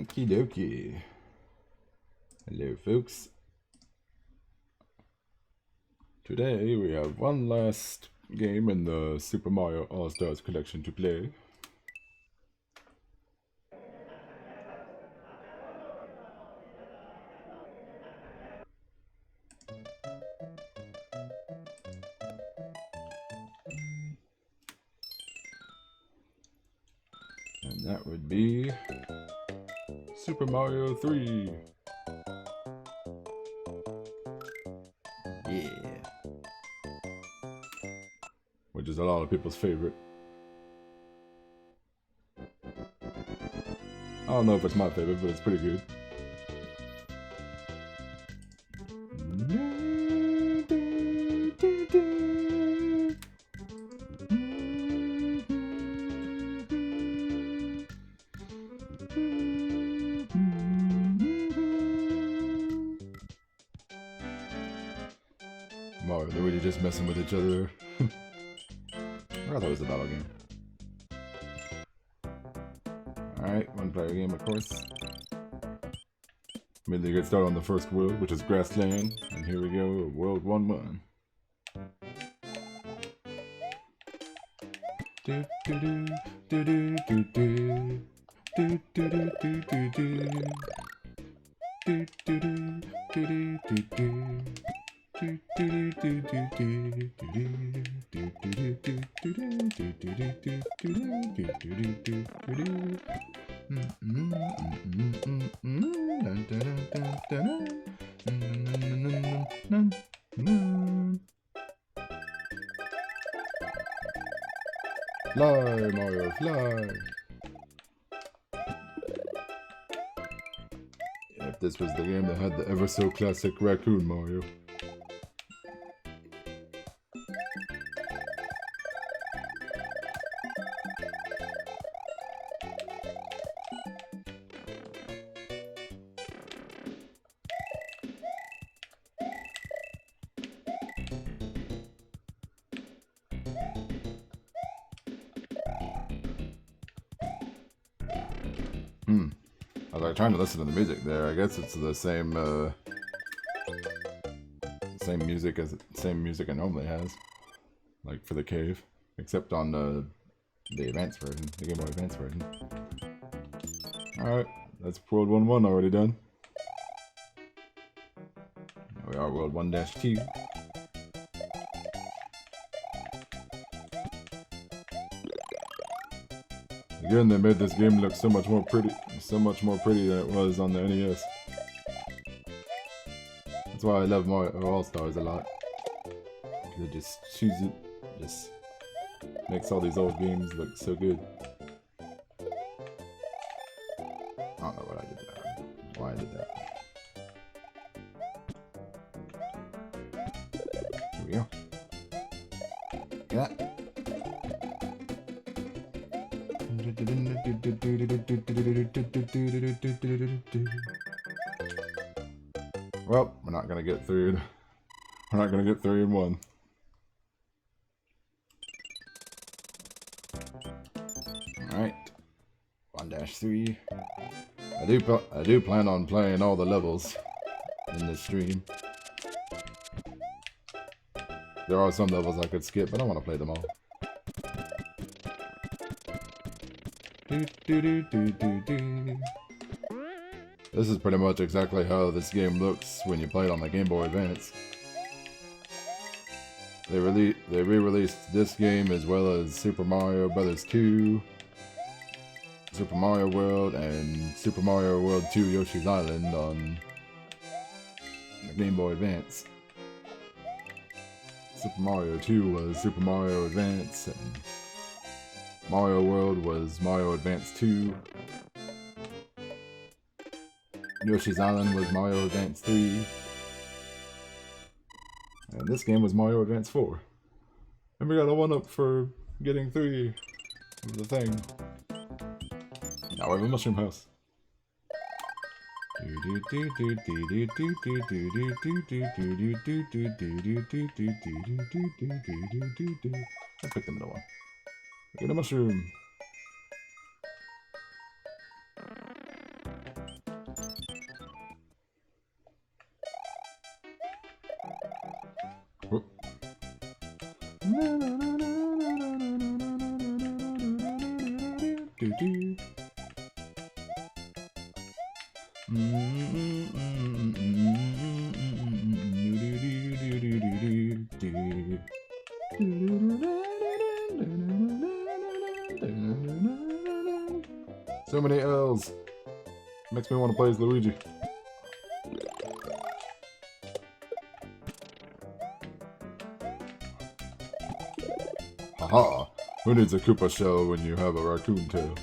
Okie dokie. Hello, folks. Today we have one last game in the Super Mario All-Stars collection to play. And that would be Super Mario 3. Yeah. Which is a lot of people's favorite. I don't know if it's my favorite, but it's pretty good. Mario, they're really just messing with each other. I thought it was a battle game. Alright, one player game, of course. Immediately get started on the first world, which is Grassland. And here we go, World 1-1. Do do do do do do do do do do do do do do do do do do. Fly, Mario, fly! If this was the game that had the ever so classic raccoon Mario. I was like trying to listen to the music there. I guess it's the same same music it normally has, like for the cave, except on the advanced version, the Game Boy Advance version. All right, that's World 1-1 already done. We are World 1-2. Again, they made this game look so much more pretty than it was on the NES. That's why I love Mario All-Stars a lot. It just just makes all these old games look so good. I don't know what I did there. Why I did that. Here we go. Yeah. Well, we're not gonna get through. We're not gonna get 3 in 1. Alright. 1-3. I do plan on playing all the levels in this stream. There are some levels I could skip, but I want to play them all. This is pretty much exactly how this game looks when you play it on the Game Boy Advance. They re-released this game as well as Super Mario Bros. 2, Super Mario World, and Super Mario World 2 Yoshi's Island on the Game Boy Advance. Super Mario 2 was Super Mario Advance, and Mario World was Mario Advance 2. Yoshi's Island was Mario Advance 3. And this game was Mario Advance 4. And we got a 1-up for getting 3 of the thing. Now we have a mushroom house. Let's pick the middle one. Get a mushroom. do do. So many L's. Makes me want to play as Luigi. Haha! Who needs a Koopa shell when you have a raccoon tail?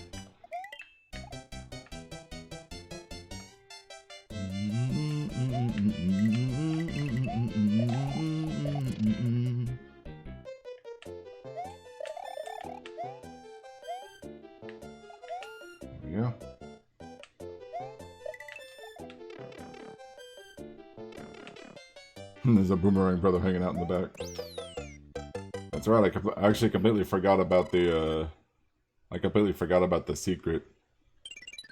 There we go. There's a Boomerang brother hanging out in the back. That's right, I actually completely forgot about the, secret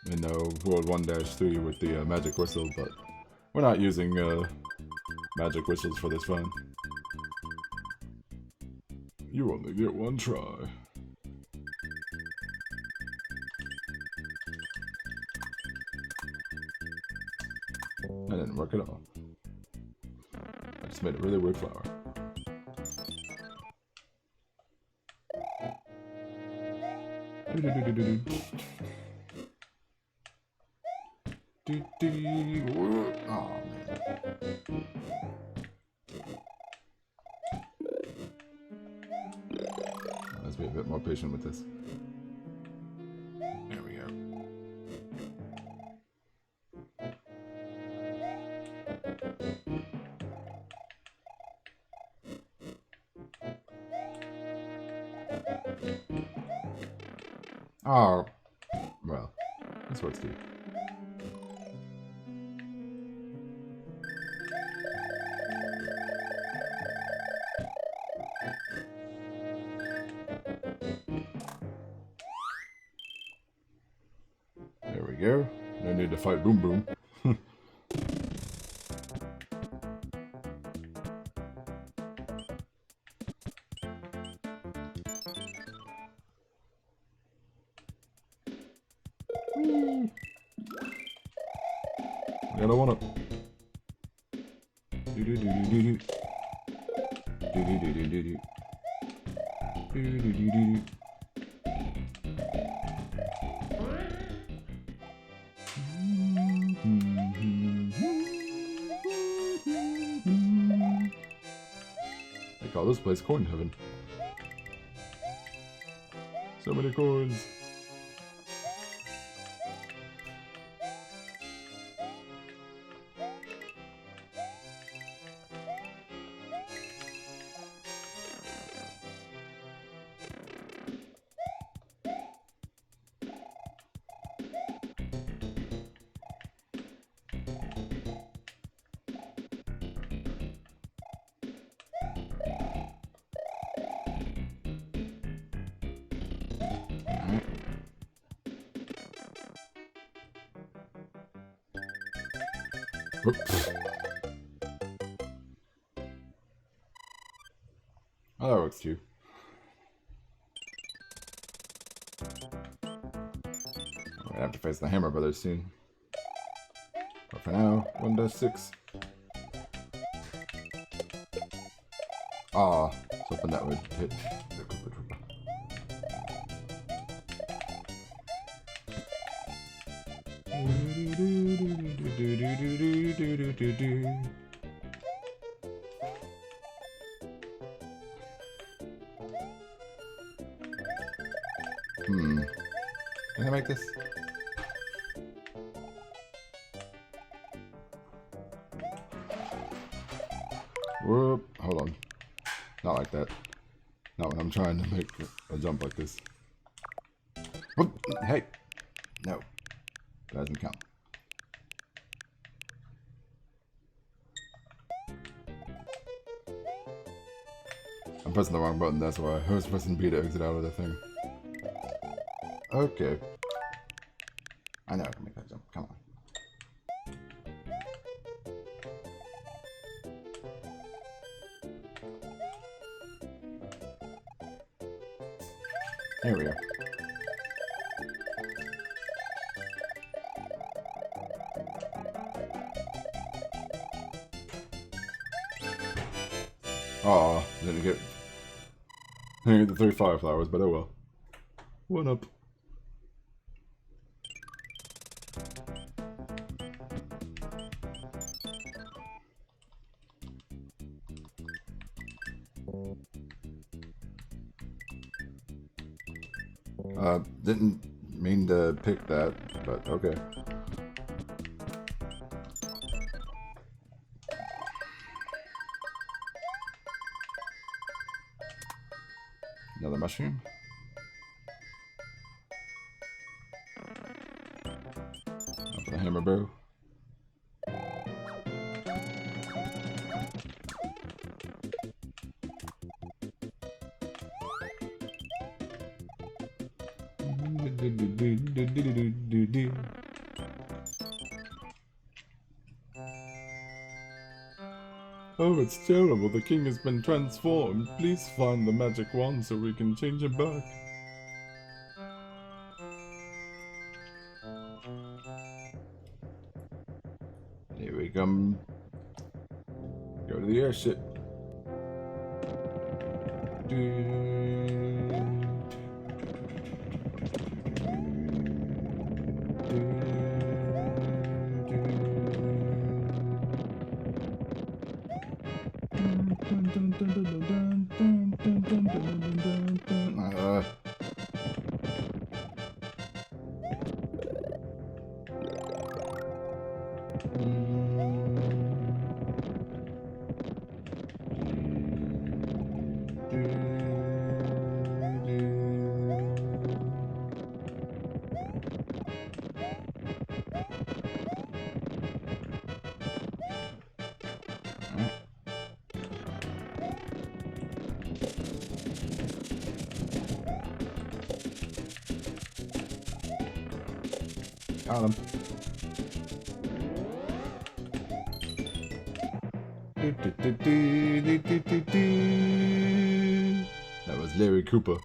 in World 1-3 with the magic whistle, but we're not using magic whistles for this fun. You only get one try. That didn't work at all. I just made a really weird flower. Oh man. Let's be a bit more patient with this. There we go. Oh, well, this works too. There we go. No need to fight Boom Boom. I got a 1-up. Do do do do do do. Do do do do do do. Do do do do do. They call this place Coin Heaven. So many coins. Whoops. Oh, that works too. I have to face the Hammer Brothers soon. But for now, 1-6. Ah, hoping that would hit the Koopa Troopa. Can I make this? Whoop, hold on. Not like that. Not when I'm trying to make a jump like this. Whoop, hey! No. That doesn't count. I'm pressing the wrong button, that's why. I was pressing B to exit out of the thing. Okay. I know I can make that jump. Come on. There we go. Aw, didn't get the 3 fire flowers, but oh well. 1 up. Didn't mean to pick that, but okay. Another mushroom. Up for the hammer bow. Oh, it's terrible. The king has been transformed. Please find the magic wand so we can change him back. Here we come. Go to the airship. Got him. That was Larry Cooper.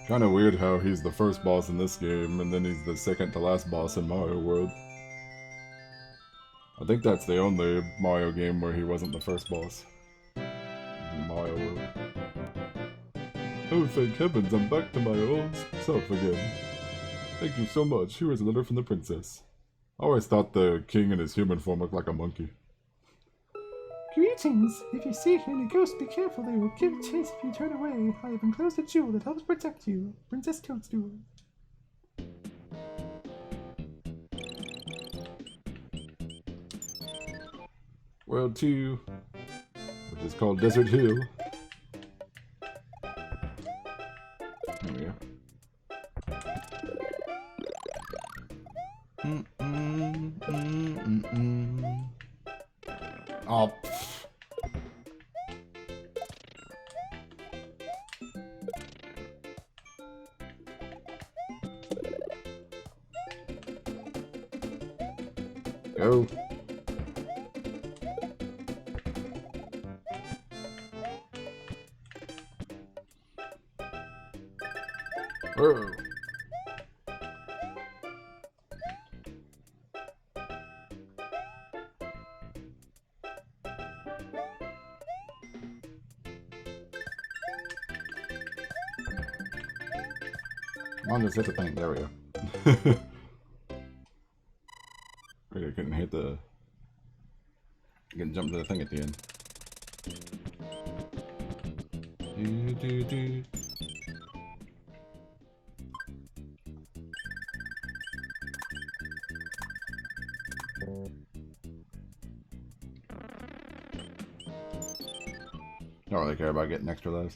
Kinda weird how he's the first boss in this game, and then he's the second to last boss in Mario World. I think that's the only Mario game where he wasn't the first boss. In Mario World. Oh, thank heavens, I'm back to my old self again. Thank you so much. Here is a letter from the princess. I always thought the king in his human form looked like a monkey. Greetings! If you see any ghosts, be careful, they will give chase if you turn away. I have enclosed a jewel that helps protect you. Princess Toadstool. World 2, which is called Desert Hill. There we go. Oh, pfft. Go. Whoa. Come on, just hit the thing. There we go. Wait, I couldn't hit the... I couldn't jump to the thing at the end. Don't really care about getting extra lives.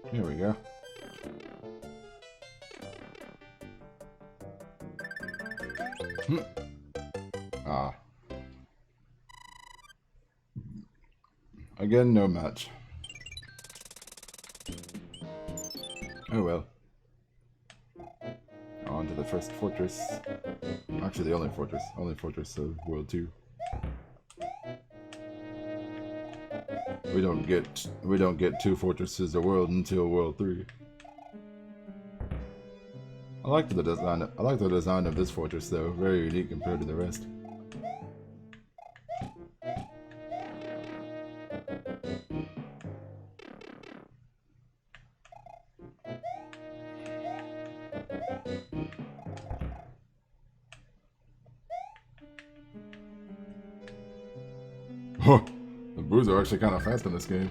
Here we go. Again, no match. Oh well. On to the first fortress. Actually, the only fortress of World 2. We don't get 2 fortresses a world until World 3. I like the design of this fortress though, very unique compared to the rest. Huh, the boos are actually kind of fast in this game.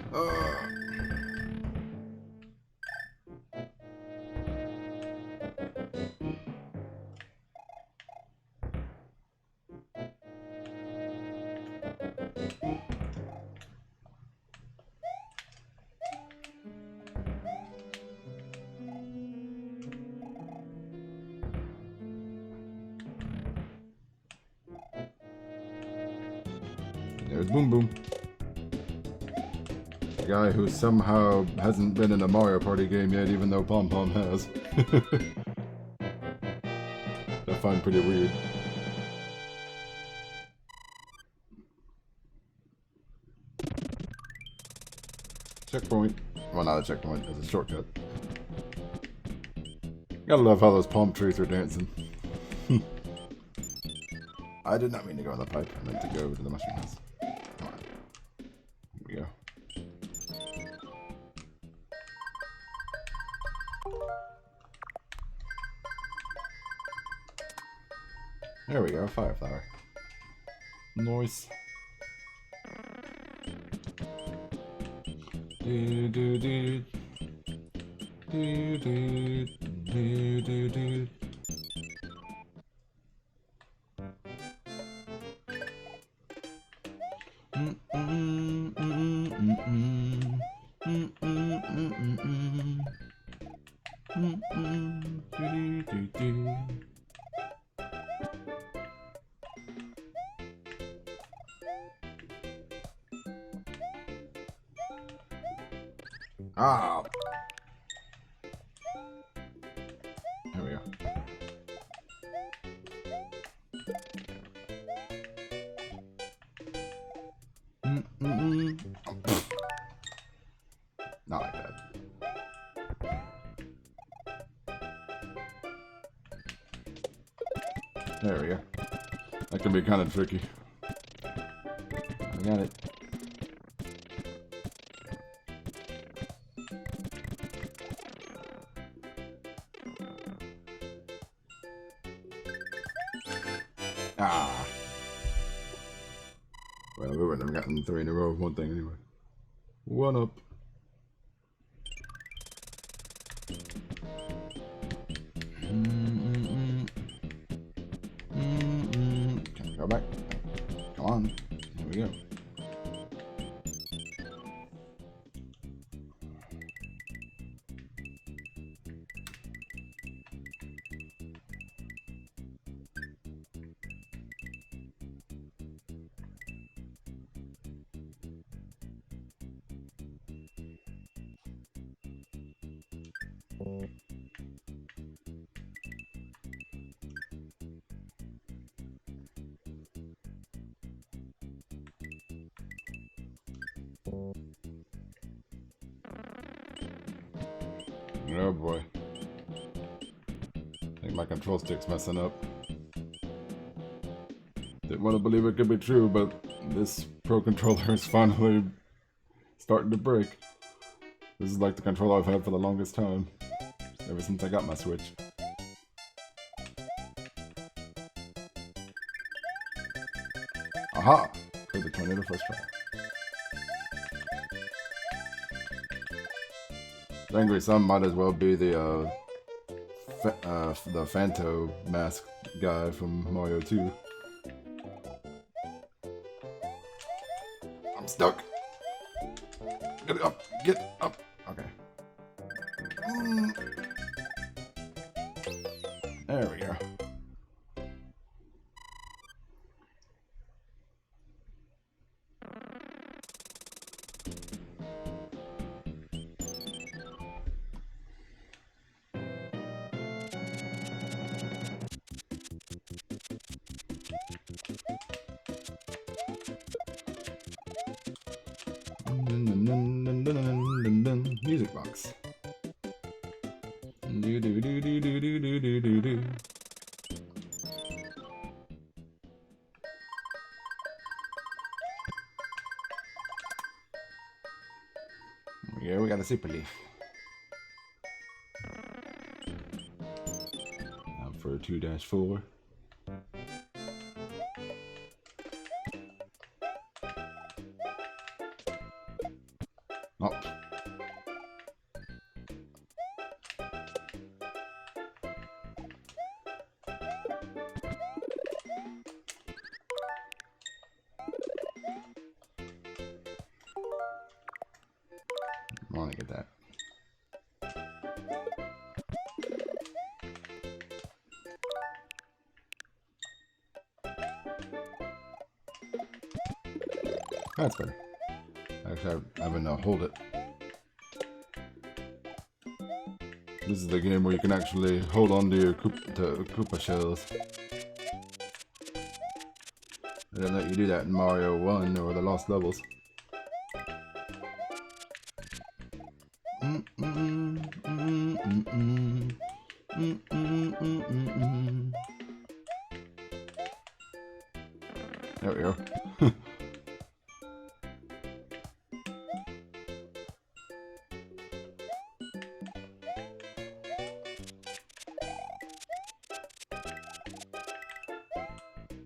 There's Boom Boom. The guy who somehow hasn't been in a Mario Party game yet, even though Pom Pom has. I find pretty weird. Checkpoint. Well, not a checkpoint, it's a shortcut. Gotta love how those palm trees are dancing. I did not mean to go in the pipe, I meant to go to the mushroom house. Come on. Here we go. There we go, fire flower. Nice. Do do do do do do do do. Ah. There we go. Not like that. There we go. That can be kind of tricky. I got it. Ah. Well, we wouldn't have gotten 3 in a row of one thing anyway. 1 up. Go back. Come on. Here we go. Oh boy. I think my control stick's messing up. Didn't want to believe it could be true, but this Pro Controller is finally starting to break. This is like the controller I've had for the longest time. Ever since I got my Switch. Aha! For the tornado first try. The Angry Sun might as well be the Phanto mask guy from Mario 2. I'm stuck. Get up, get up. Okay. There we go. box. Do do do do do do do do do do. Yeah, we got the Super Leaf. Now for 2-4. Oh. I want to get that. That's better. Actually, I'm having to hold it. This is the game where you can actually hold on to your Koopa shells. They didn't let you do that in Mario 1 or the Lost Levels. There we go.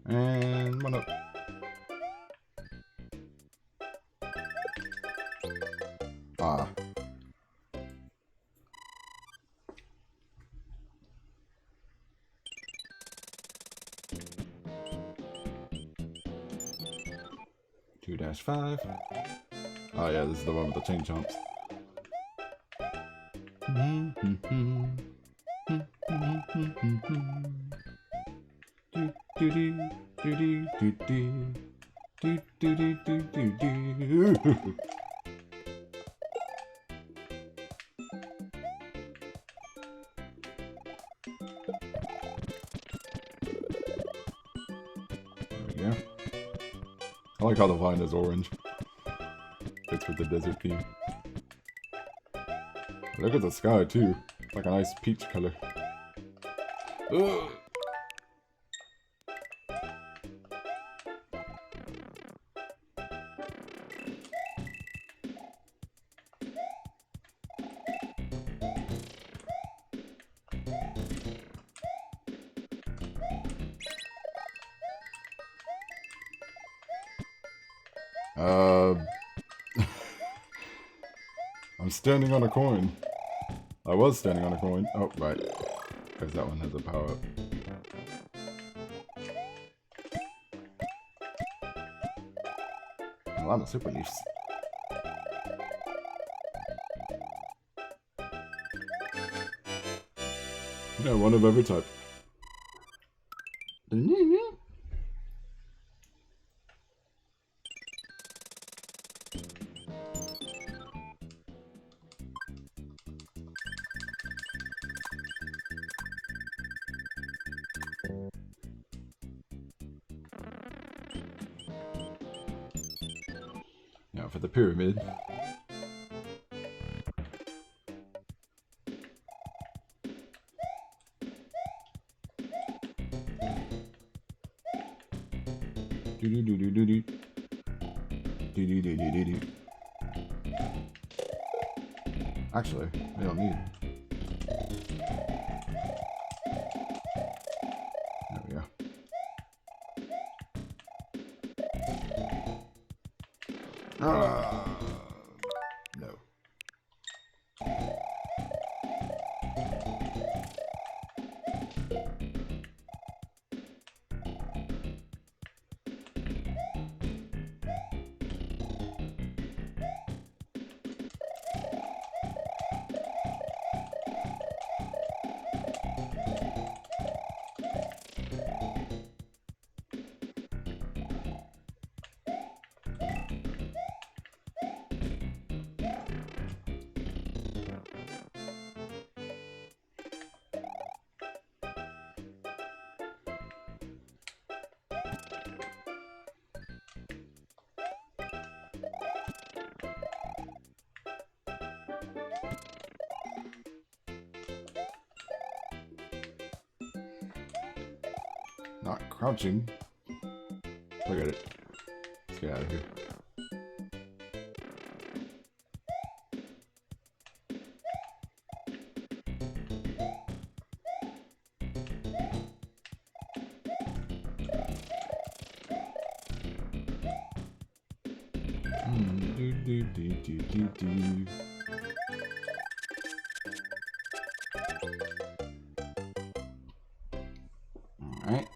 And one up. Ah. -5. Oh yeah, this is the one with the chain jumps. Yeah. I like how the vine is orange. Fits with the desert theme. Look at the sky too. It's like a nice peach color. Ugh. I'm standing on a coin. I was standing on a coin. Oh, right. Because that one has a power-up. A lot of Super Leafs. Yeah, one of every type. Now for the pyramid. Actually, we don't need it. There we go. No. Not crouching. Look at it. Let's get out of here. Alright.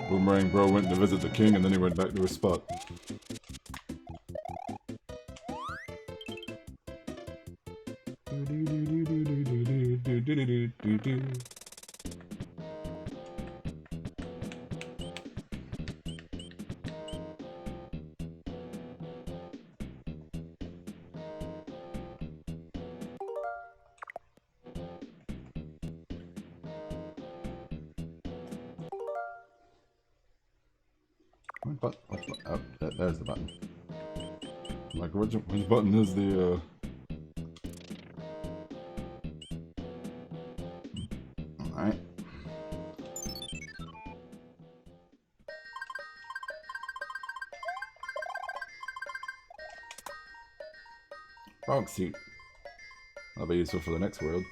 Boomerang Bro went to visit the king and then he went back to his spot. Oh, there's the button. Like, which button is the, Alright. Frog suit. That'll be useful for the next world.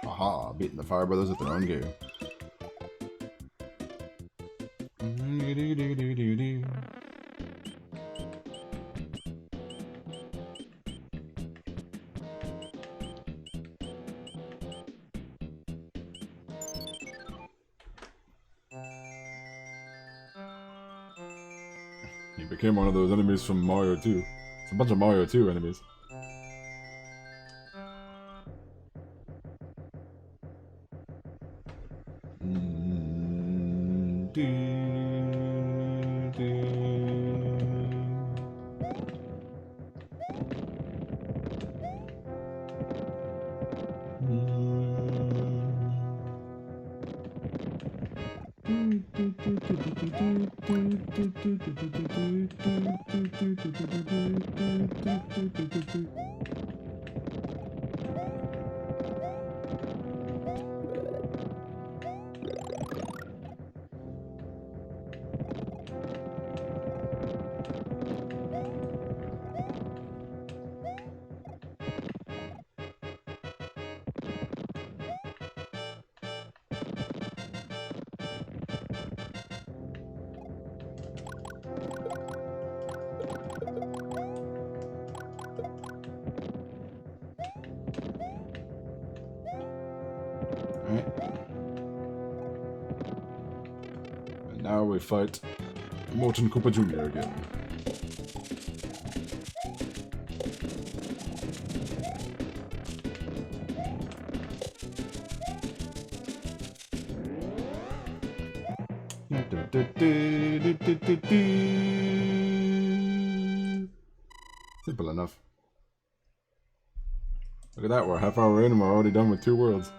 Aha, beating the Fire Brothers at their own game. He became one of those enemies from Mario 2. It's a bunch of Mario 2 enemies. And now we fight Morton Koopa Jr. again. Simple enough. Look at that, we're a half hour in and we're already done with 2 worlds.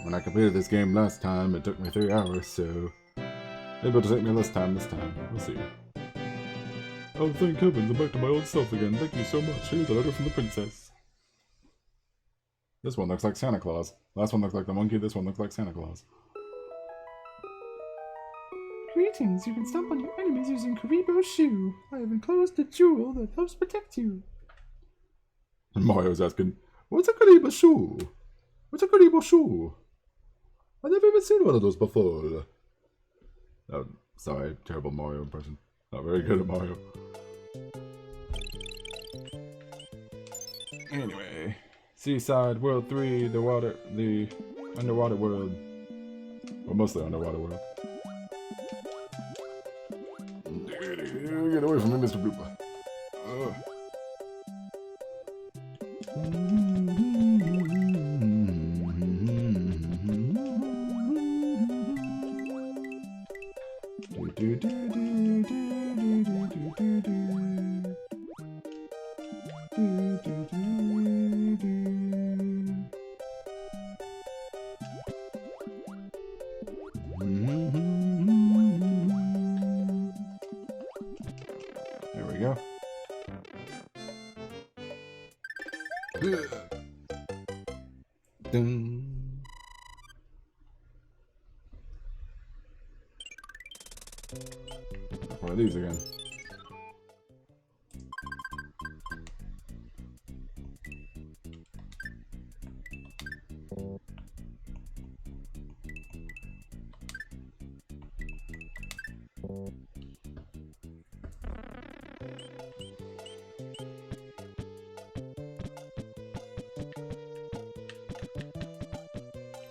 When I completed this game last time, it took me 3 hours, so maybe it'll take me less time this time. We'll see. Oh, thank heavens, I'm back to my old self again. Thank you so much. Here's a letter from the princess. This one looks like Santa Claus. Last one looked like the monkey, this one looks like Santa Claus. Greetings, you can stomp on your enemies using Karibo's shoe. I have enclosed a jewel that helps protect you. And Mario's asking, what's a Karibo shoe? What's a Karibo shoe? I've never even seen one of those before. Oh, sorry, terrible Mario impression. Not very good at Mario. Anyway, Seaside World 3, the underwater world. Well, mostly underwater world. Get away from me, Mr. Blooper. Dun. One of these again.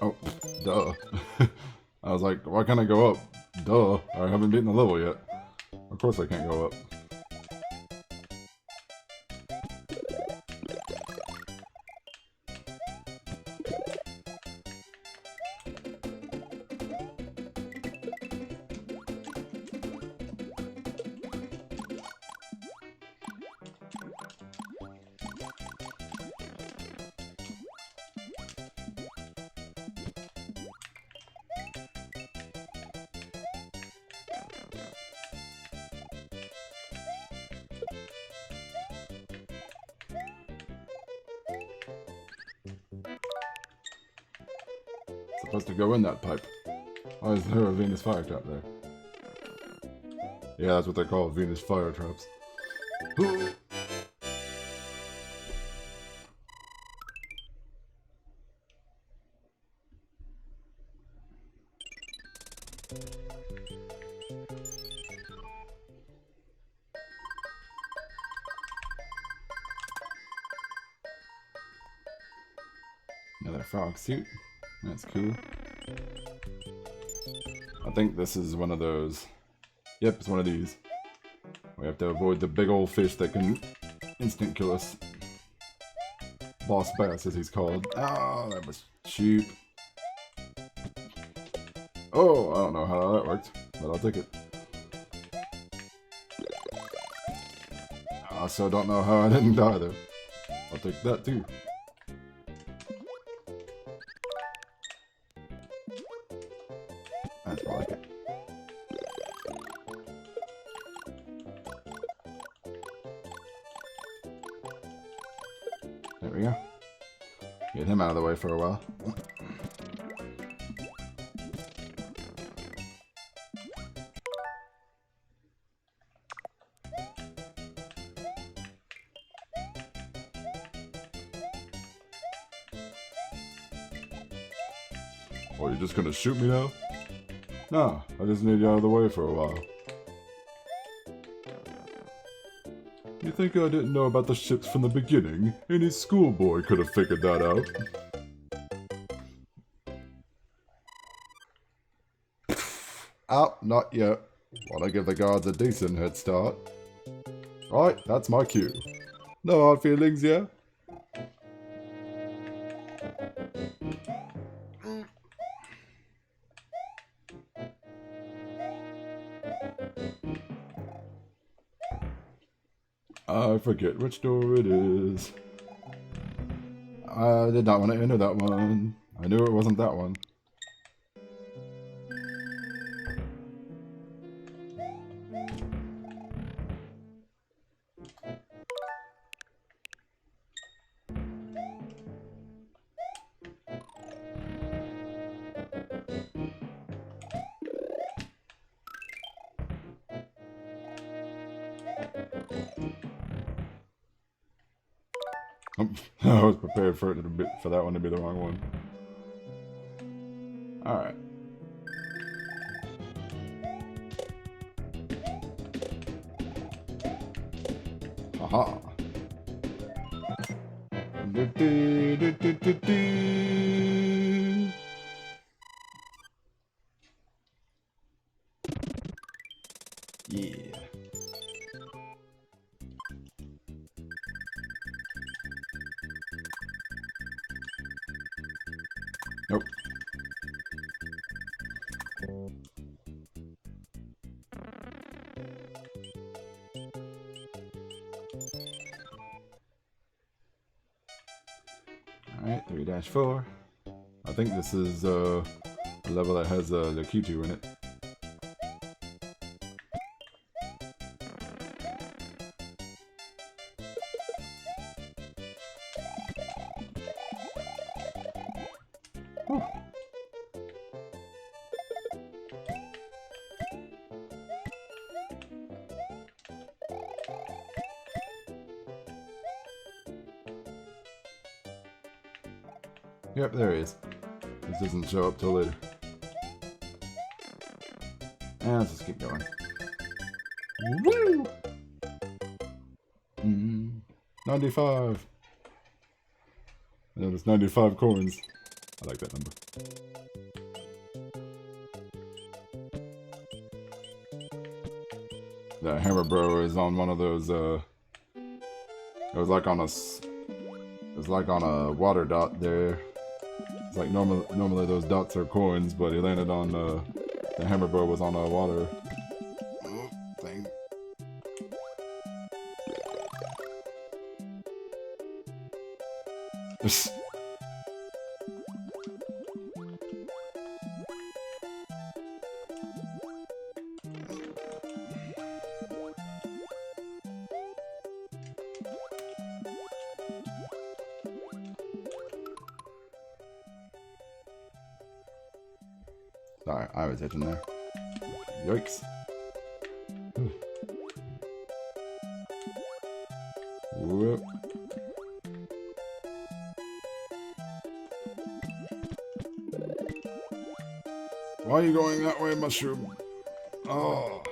Oh, duh. I was like, why can't I go up? Duh, I haven't beaten the level yet. Of course I can't go up. Supposed to go in that pipe. Why is there a Venus fire trap there? Yeah, that's what they're called, Venus fire traps. Another frog suit. That's cool. I think this is one of those. Yep, it's one of these. We have to avoid the big old fish that can instant kill us. Boss Bass, as he's called. Oh, that was cheap. Oh, I don't know how that worked, but I'll take it. I also don't know how I didn't die though. I'll take that too. That's more like it. There we go. Get him out of the way for a while. Oh, you're just gonna shoot me now? Nah, I just need you out of the way for a while. You think I didn't know about the ships from the beginning? Any schoolboy could have figured that out. Out, not yet. Wanna give the guards a decent head start. Right, that's my cue. No hard feelings, yeah? I forget which door it is. I did not want to enter that one. I knew it wasn't that one. I was prepared for that one to be the wrong one. Alright. Haha. Yeah. Nope. Alright, 3-4. I think this is a level that has the Q2 in it. Whew. Yep, there he is. This doesn't show up till later. And let's just keep going. Woo! 95. No, there's 95 coins. I like that number. The Hammer Bro is on one of those, it was like on a water dot there. It's like normally those dots are coins, but he landed on, the Hammer Bro was on a water thing. Sorry, I was hitting there. Yikes. Whoop. Why are you going that way, mushroom? Oh.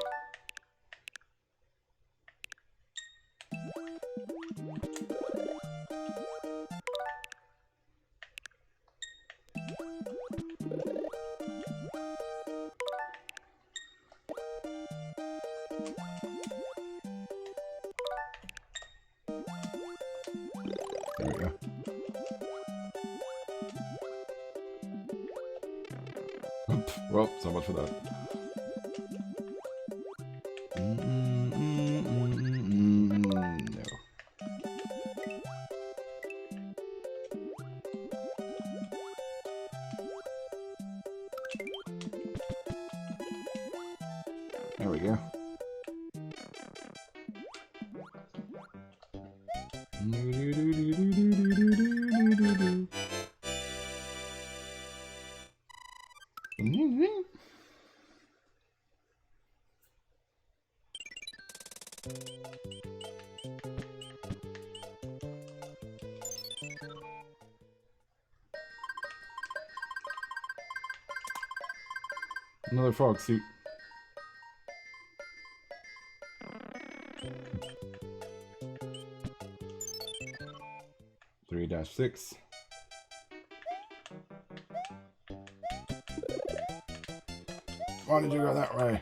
There we go. Well, so much for that. No. There we go. Another frog suit. -6. Why did you go that way?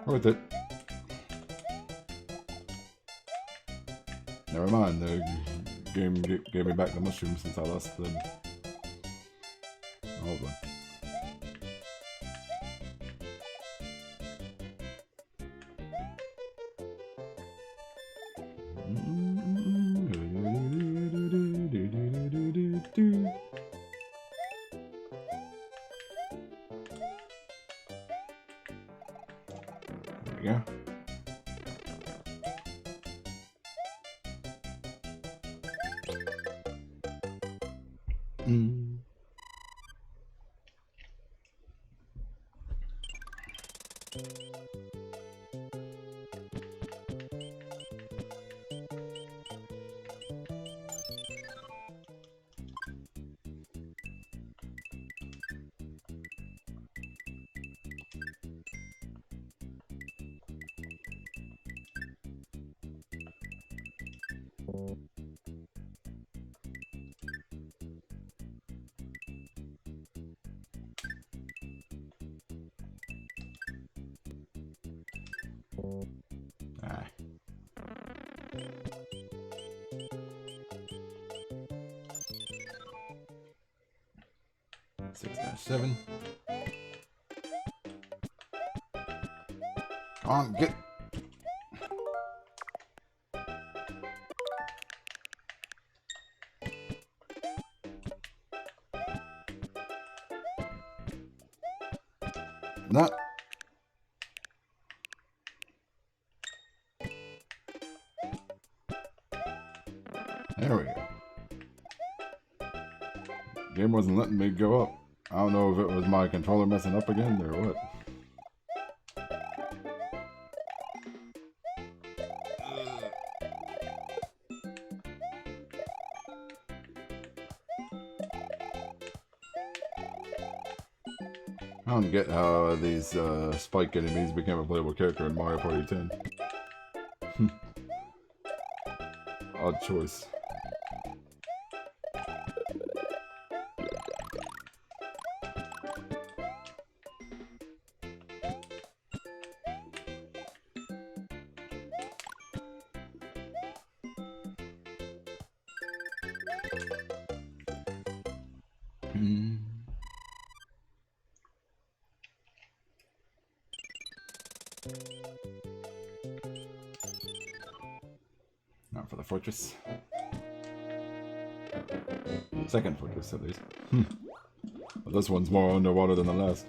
Worth it. Never mind, the game gave me back the mushroom since I lost them. Hold on. There we go. Ah. 6-7. Come on, get. Not. There we go. Game wasn't letting me go up. I don't know if it was my controller messing up again or what. I don't get how these spike enemies became a playable character in Mario Party 10. Odd choice. Now for the fortress. Second fortress, at least. But this one's more underwater than the last.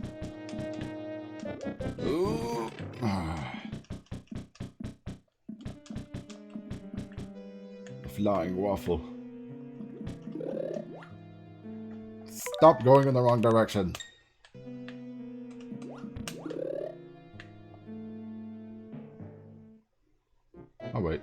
Ooh. The flying waffle. Stop going in the wrong direction. Oh, wait.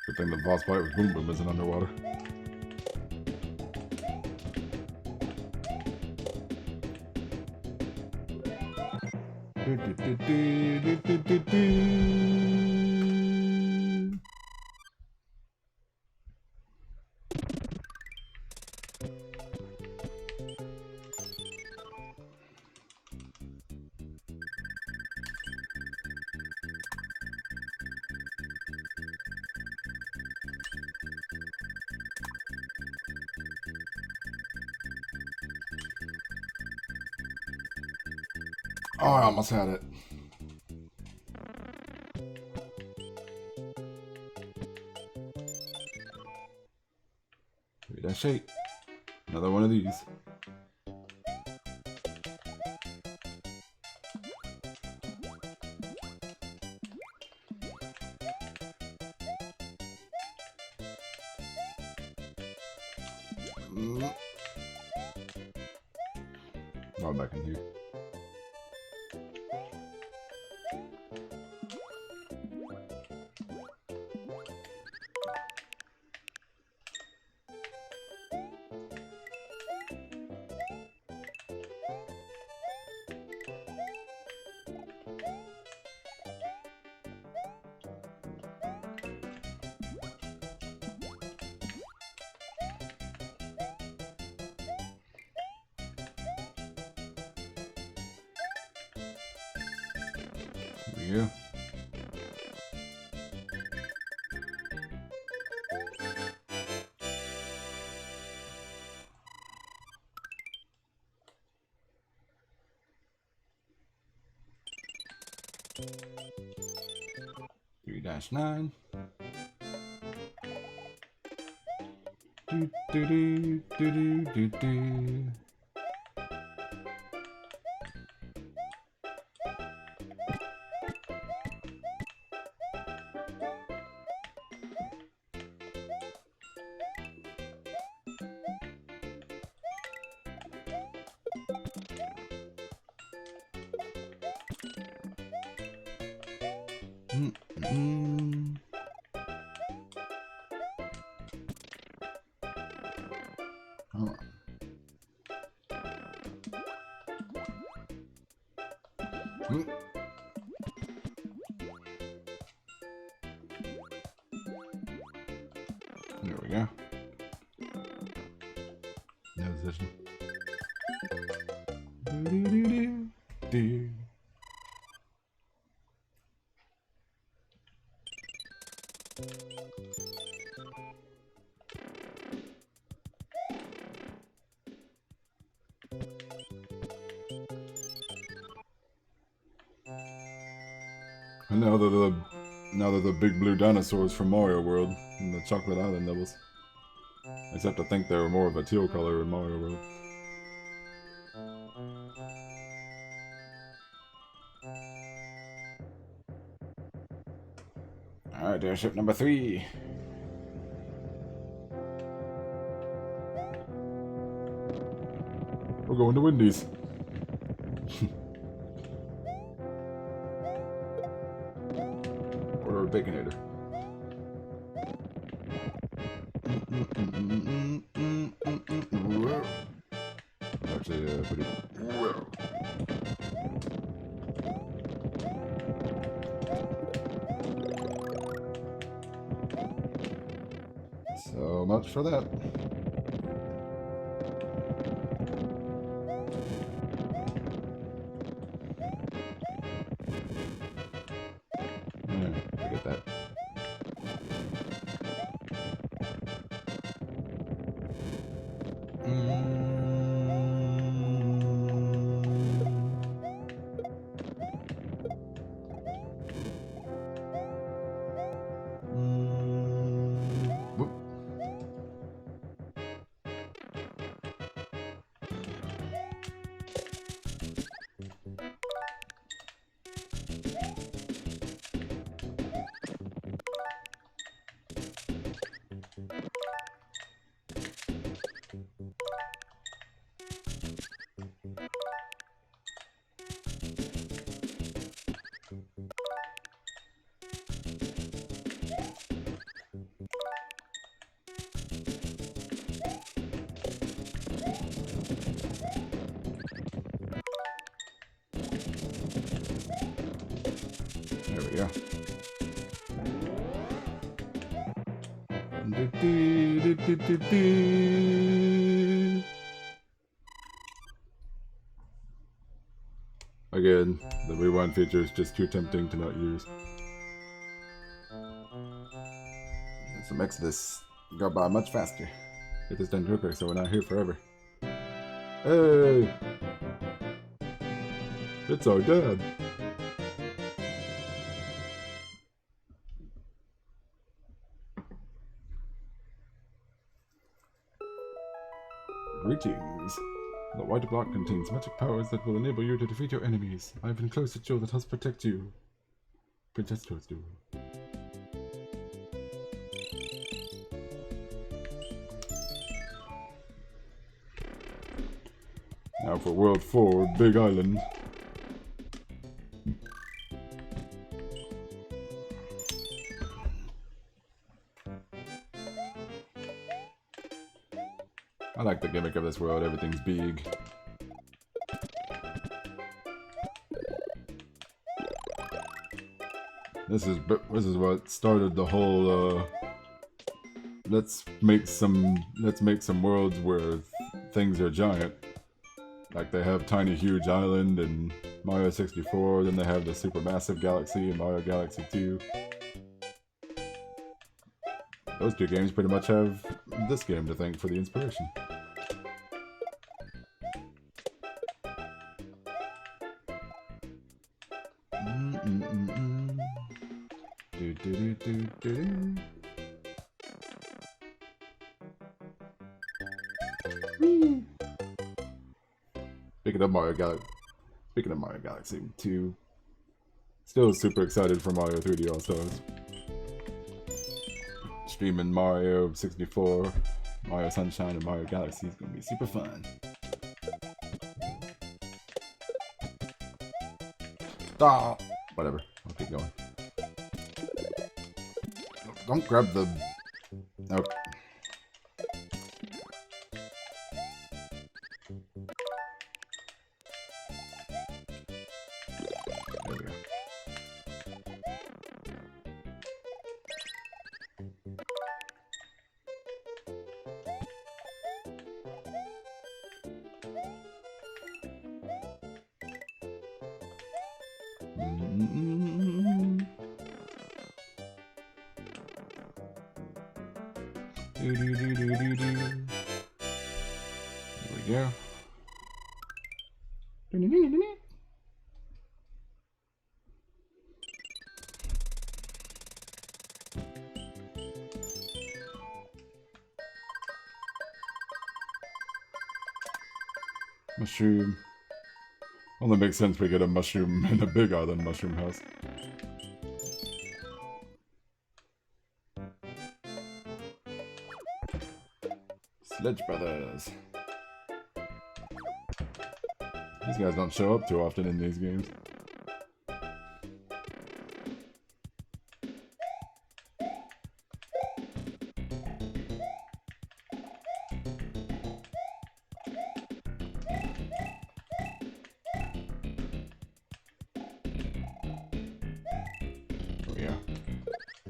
Good thing the boss fight with Boom Boom isn't underwater. Oh, I almost had it. -8. Another one of these. Right back in here. Yeah. -9. Do do do do do do. Come on. Hmm. There we go. No position. Do. And now they're the big blue dinosaurs from Mario World and the Chocolate Island levels. Except I think they were more of a teal color in Mario World. Alright, airship number 3. We're going to Wendy's. Order a Baconator. Actually, pretty. Whoa. So much for that. Yeah, forget that. Whoop. There we go. Again, the rewind feature is just too tempting to not use. And some Exodus go by much faster. Get this done quicker so we're not here forever. Hey! It's our dad! Greetings. The white block contains magic powers that will enable you to defeat your enemies. I have enclosed a jewel that helps protect you. Princess Toadstool. Now for World 4, Big Island. I like the gimmick of this world, everything's big. This is what started the whole let's make some worlds where things are giant. Like they have Tiny Huge Island in Mario 64, then they have the Supermassive Galaxy in Mario Galaxy 2. Those two games pretty much have this game to thank for the inspiration. Speaking of Mario Galaxy 2, still super excited for Mario 3D All-Stars. Streaming Mario 64, Mario Sunshine, and Mario Galaxy is gonna be super fun. Ah, whatever. I'll keep going. Don't grab the. Oh. we go. Mushroom. Only makes sense we get a mushroom in a Big Island mushroom house. Sledge Brothers. These guys don't show up too often in these games.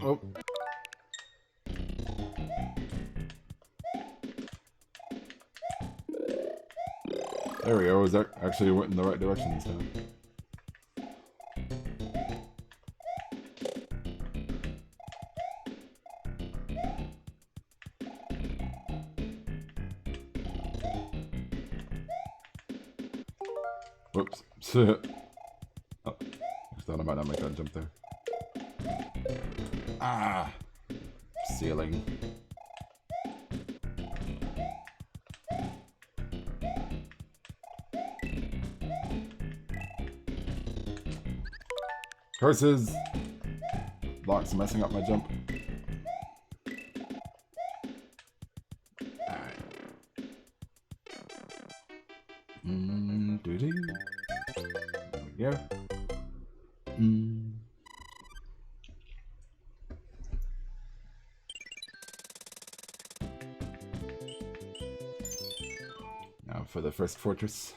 Oh. There we go. Was that actually went in the right direction this time? Whoops. Oh. I thought I might not make that jump there. Ah! Ceiling. Curses! Blocks messing up my jump. Alright. Doo-doo. There we go. Now for the first fortress.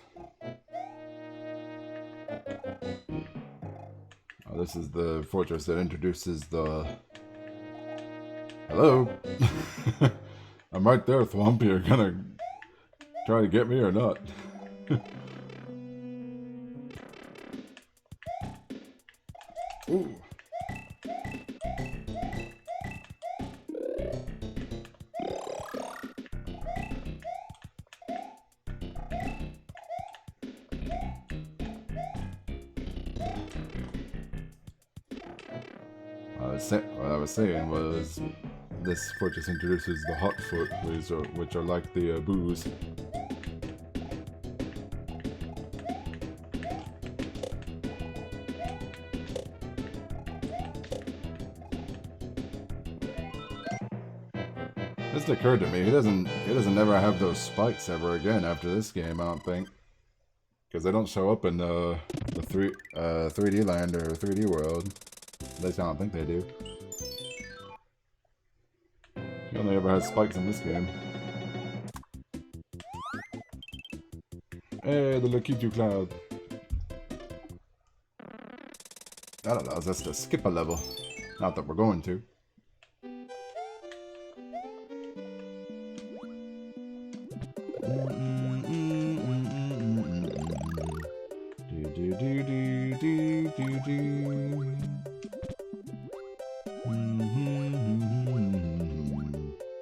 Oh, this is the fortress that introduces the... Hello? I'm right there, Thwomp. You're gonna try to get me or not? Ooh. What I was saying was this fortress introduces the hot foot, which are like the boos. This occurred to me. He doesn't ever have those spikes ever again after this game, I don't think, because they don't show up in the 3D land or 3D world. At least I don't think they do. He only ever has spikes in this game. Hey, the Lakitu Cloud. That allows us to skip a level. Not that we're going to.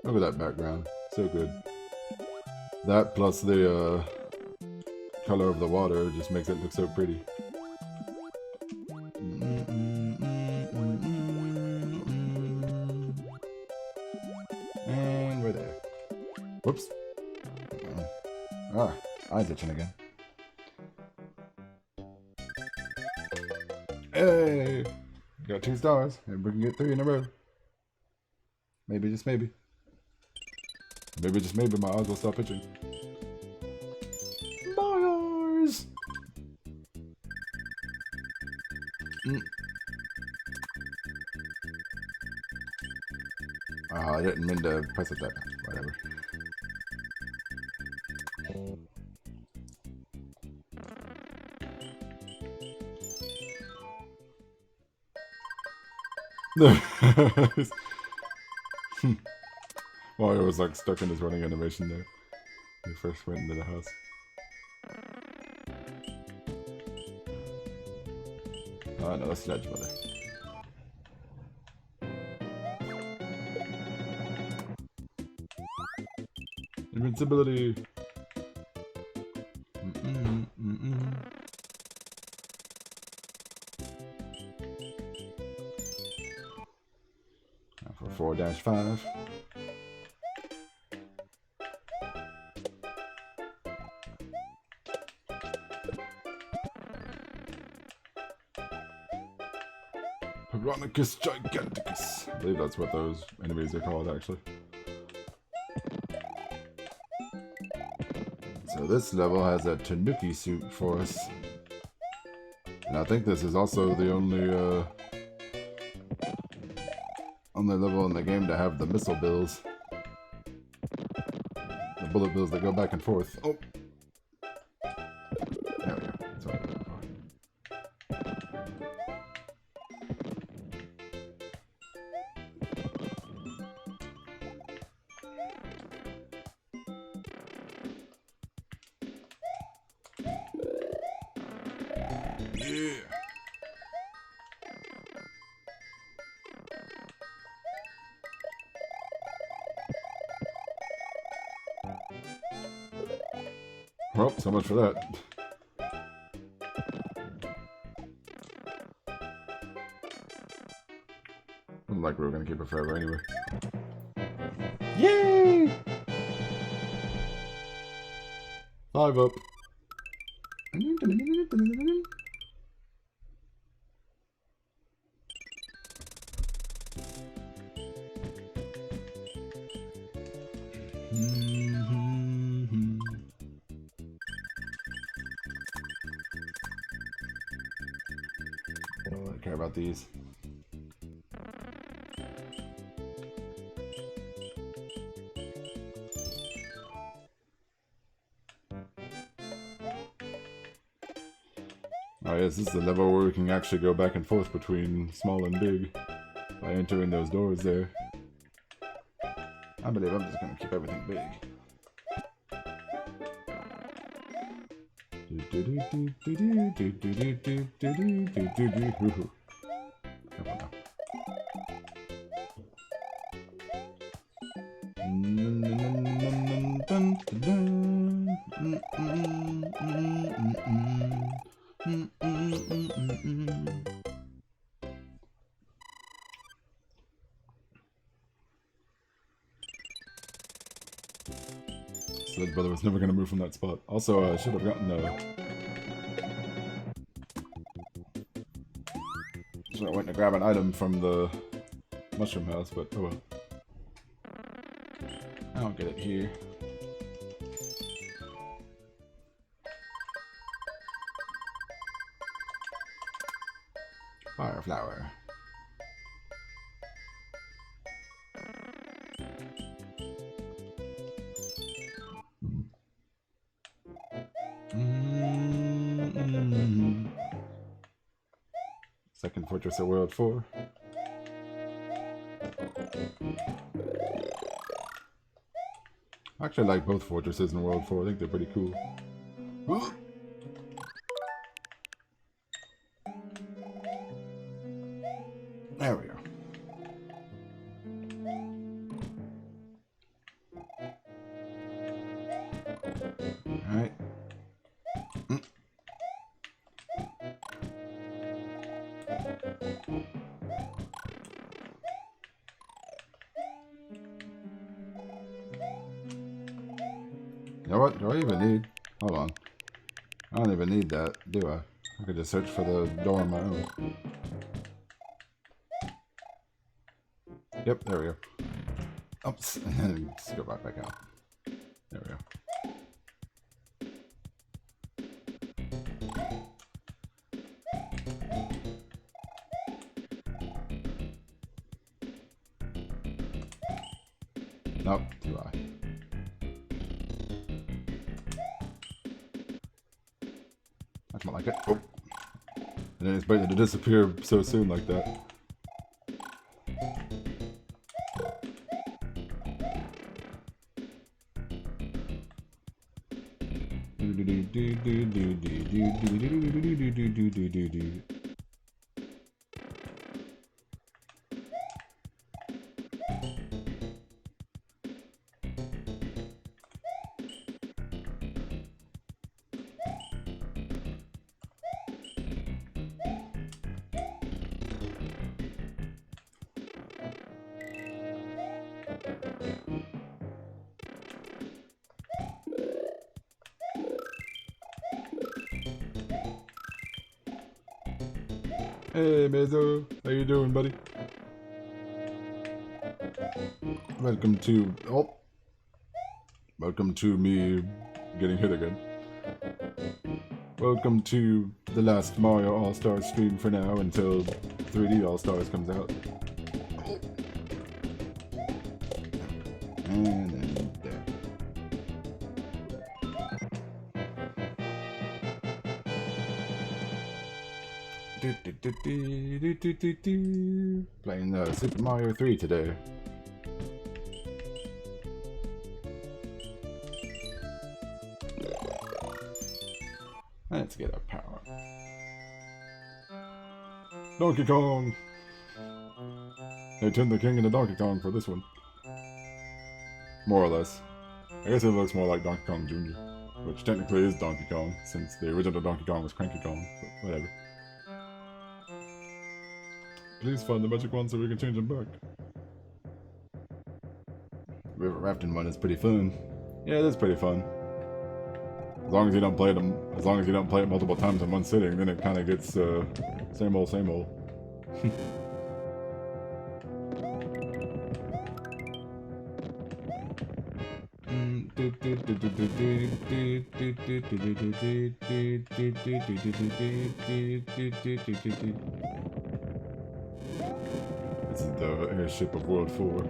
Look at that background. So good. That plus the color of the water just makes it look so pretty. And we're there. Whoops. Eyes itching again. Hey! Got 2 stars, and we can get 3 in a row. Maybe, just maybe. Maybe, just maybe, my eyes will stop itching. My eyes! I didn't mean to press it that time. Whatever. Mario was like stuck in his running animation there. When he first went into the house. Oh, no, that's the Edge Brother. Invincibility! Now for 4-5. Piranhacus Giganticus. I believe that's what those enemies are called, actually. So this level has a Tanuki suit for us. And I think this is also the only level in the game to have the missile bills. The bullet bills that go back and forth. Oh! There we go. That's what I'm looking for. Yeah! Well, so much for that. Doesn't like we were gonna keep it forever anyway. Yay! 5 up. I don't really care about these. Oh yes, this is the level where we can actually go back and forth between small and big by entering those doors there. I believe I'm just gonna keep everything big. Sledge Brother was never going to move from that spot. Also, I should have gotten should have went to grab an item from the mushroom house, but oh well. I'll get it here. Fire flower. Second Fortress of World 4. I actually like both fortresses in World 4. I think they're pretty cool. There we go. Alright. You know what? Do I even need? Hold on. I don't even need that, do I? I could just search for the door on my own. Yep, there we go. Oops. Let's go right back out. There we go. Nope, too high. That's not like it. Oh. And then it's better to disappear so soon like that. Hey, Mezzo. How you doing, buddy? Welcome to... Oh! Welcome to me getting hit again. Welcome to the last Mario All-Stars stream for now until 3D All-Stars comes out. And then there. Playing Super Mario 3 today. Let's get a power. Donkey Kong! They turned the king into Donkey Kong for this one. More or less. I guess it looks more like Donkey Kong Jr., which technically is Donkey Kong, since the original Donkey Kong was Cranky Kong, but whatever. Please find the magic one so we can change them back. River rafting one is pretty fun. Yeah, it is pretty fun. As long as you don't play it multiple times in one sitting, then it kind of gets same old, same old. This is the airship of World 4.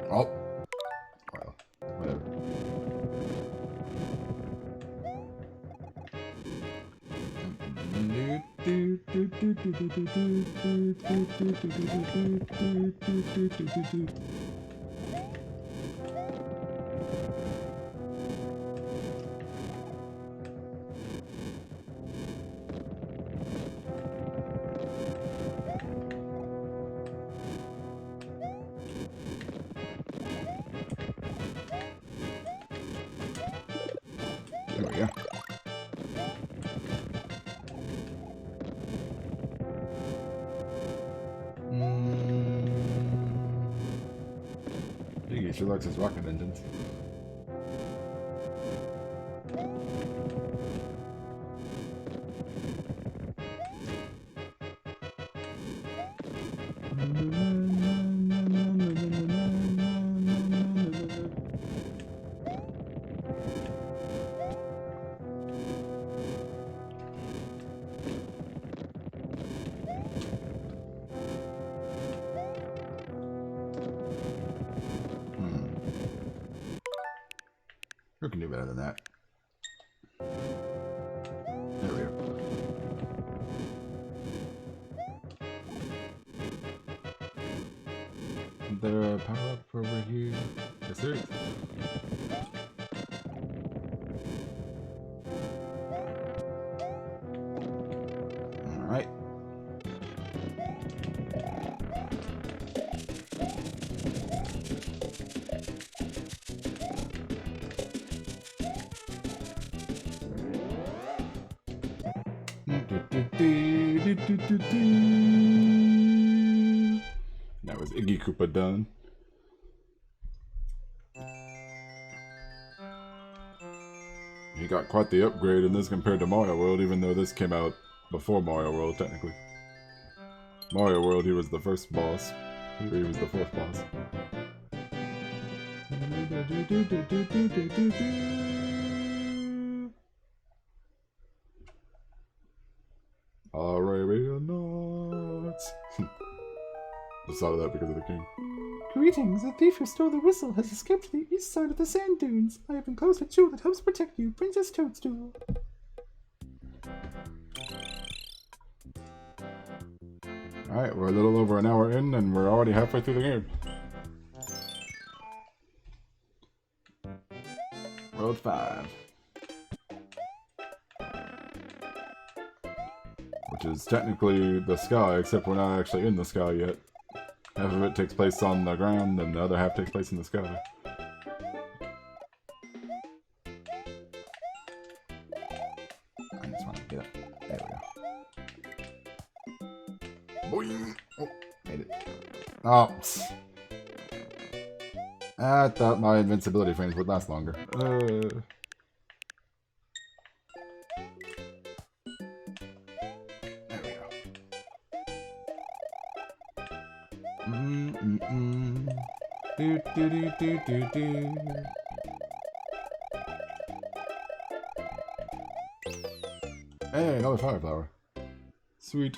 Oh. Well, whatever. There we go. He sure likes his rocket engines. Who can do better than that? There we go. Is there a power up over here? Yes, there is. Alright. That was Iggy Koopa done. He got quite the upgrade in this compared to Mario World, even though this came out before Mario World, technically. Mario World, he was the first boss. Here he was the fourth boss. Arabian Nights. Just thought of that because of the king. Greetings, the thief who stole the whistle has escaped to the east side of the sand dunes. I have enclosed a jewel that helps protect you, Princess Toadstool. Alright, we're a little over an hour in and we're already halfway through the game. World 5. Which is technically the sky, except we're not actually in the sky yet. Half of it takes place on the ground, and the other half takes place in the sky. I just want to get up. There we go. Boing. Oh, made it. Oh. I thought my invincibility frames would last longer. There we go. Do do do do do do. Hey, another fire flower. Sweet.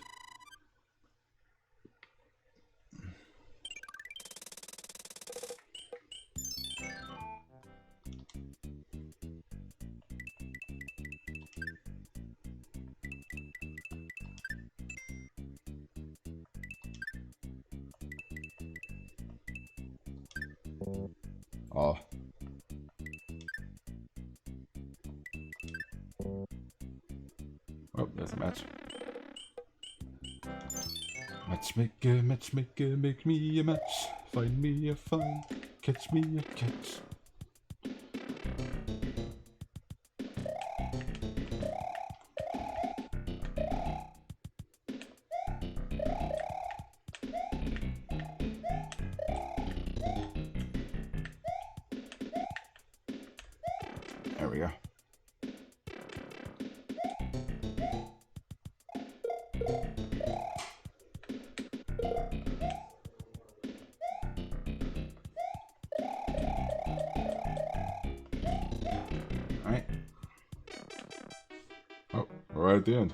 Oh. Oh, there's a match. Matchmaker, matchmaker, make me a match. Find me a find, catch me a catch. There we go. Alright. Oh, we're right at the end.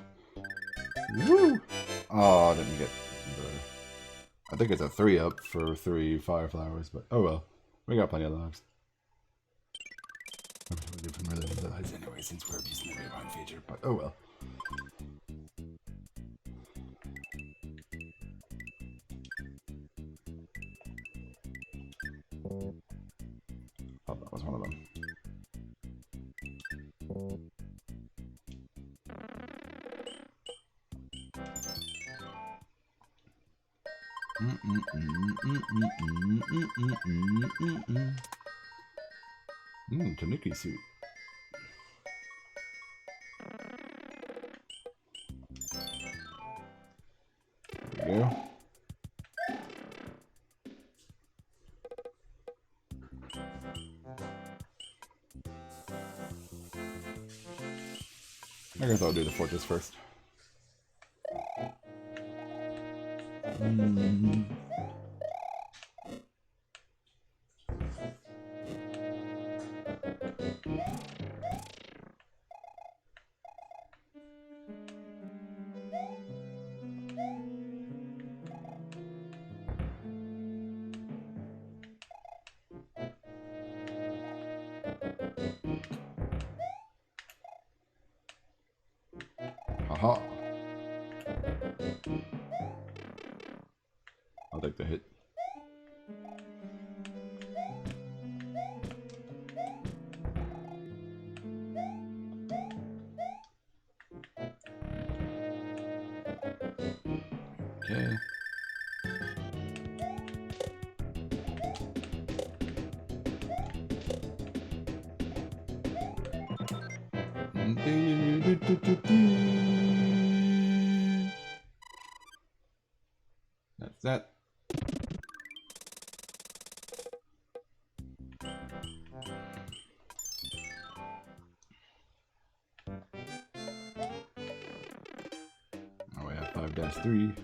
Woo! Oh, I didn't get the... I think it's a 3-up for 3 fire flowers, but oh well. We got plenty of lives. I'm sure we'll give them really the lives anyway, since we're abusing the Rewind feature, but oh well. Oh, that was one of them. Tanuki suit. There we go. I guess I'll do the fortress first. Haha. I'll take the hit. Okay. That's that. Oh, we have 5-3.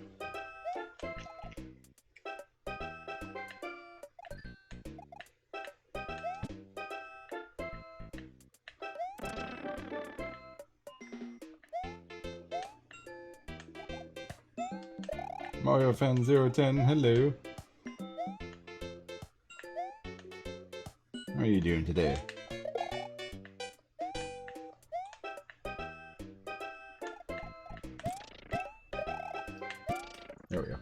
Mario Fan 010, hello. How are you doing today? There we go.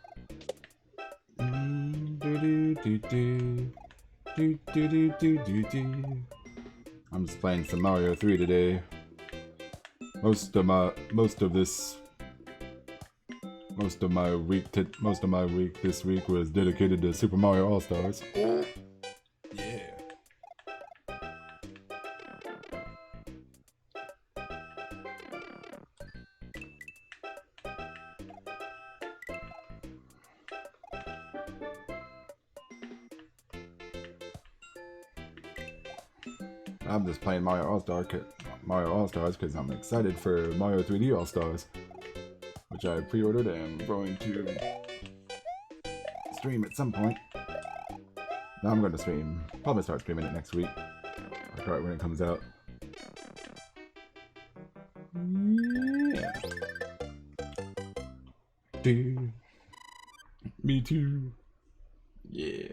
I'm just playing some Mario 3 today. Most of my week this week was dedicated to Super Mario All-Stars. Yeah. I'm just playing Mario All-Stars because I'm excited for Mario 3D All-Stars, which I pre-ordered and I'm going to stream at some point. Now I'm going to stream. Probably start streaming it next week, like right when it comes out. Yeah. Dude. Me too. Yeah.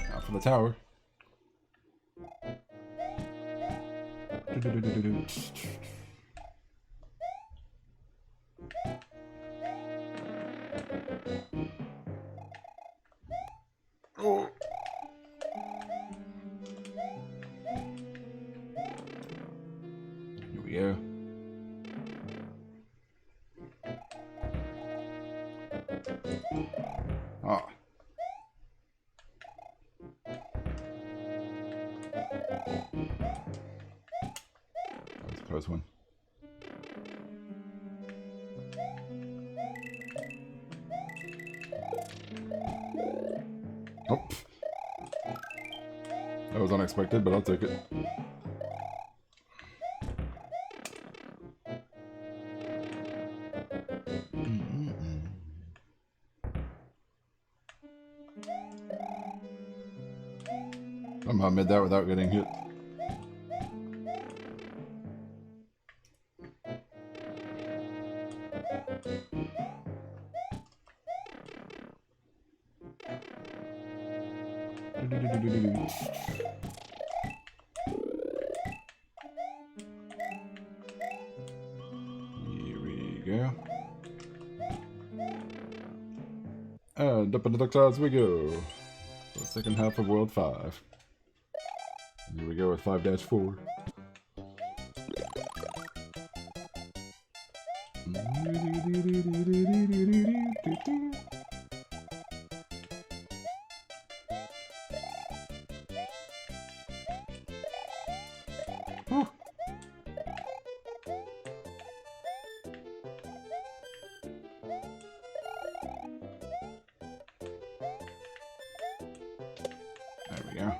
Now for the tower. Oh. Here we go. Ah. That was a close one. Oh. That was unexpected, but I'll take it. Somehow made that without getting hit. Here we go. And up into the clouds we go. The second half of World 5. Here we go with 5-4. Oh. There we go.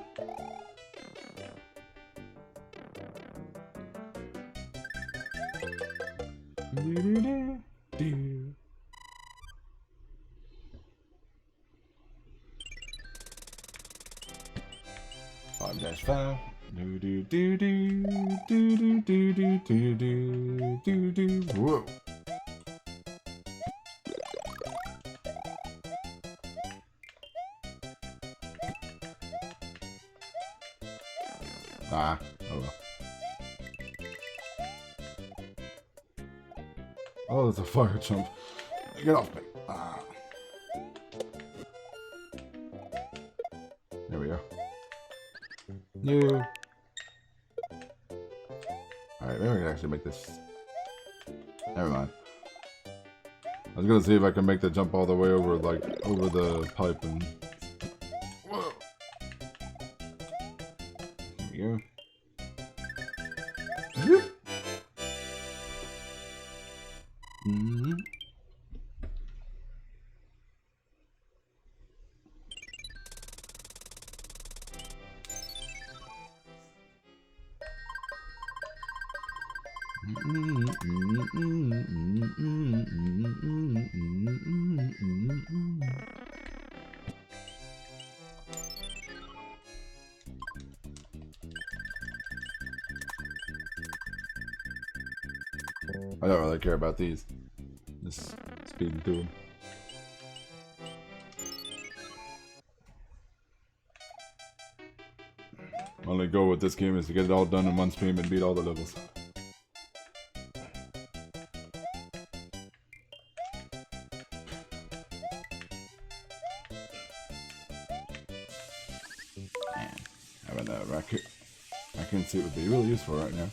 Five dash five. Do do do do do do do do do do do. Whoa. Ah, oh well. Oh, there's a fire chump. Get off me. Ah. There we go. No. Alright, maybe I can actually make this. Never mind. I was gonna see if I can make the jump all the way over, like, over the pipe and... Whoa. There we go. Mm-hmm. I don't really care about these. Just speeding through them. My only goal with this game is to get it all done in one stream and beat all the levels. Man, having a raccoon suit would be really useful right now.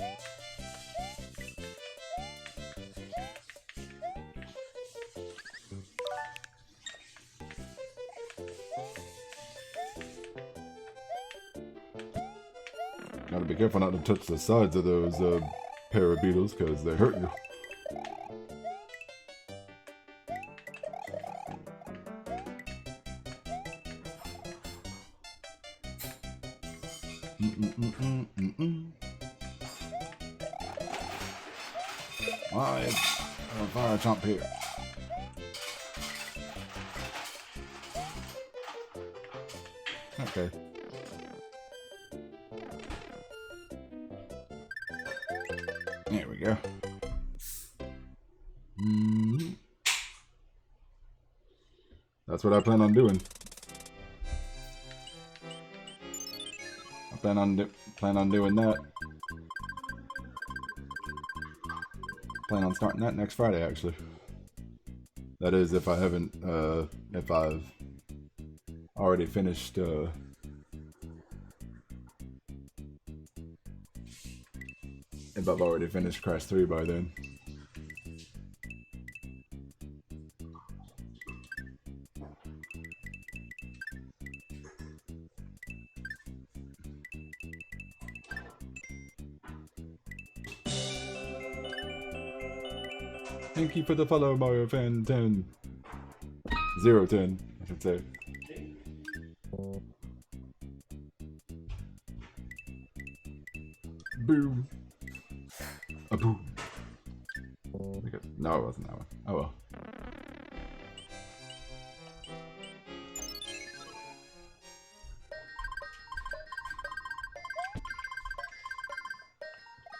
Gotta be careful not to touch the sides of those parabeetles, because they hurt you. Why? I'll fire jump here. Okay. There we go. That's what I plan on doing. I plan on doing that. Plan on starting that next Friday, actually. That is, if I haven't, if I've already finished, if I've already finished Crash 3 by then. Thank you for the follow, Mario Fan 10. 010, I should say. Boom. A boom. No, it wasn't that one. Oh well.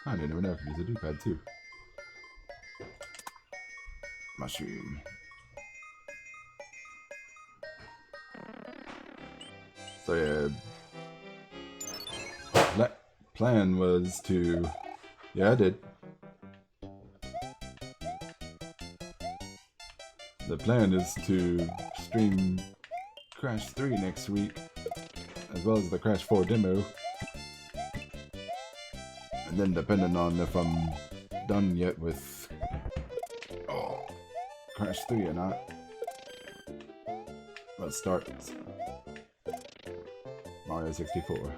I didn't even know I could use a D-pad too. Mushroom. So yeah, plan was to, yeah, I did. The plan is to stream Crash 3 next week, as well as the Crash 4 demo. And then depending on if I'm done yet with Crash 3 or not, let's start Mario 64.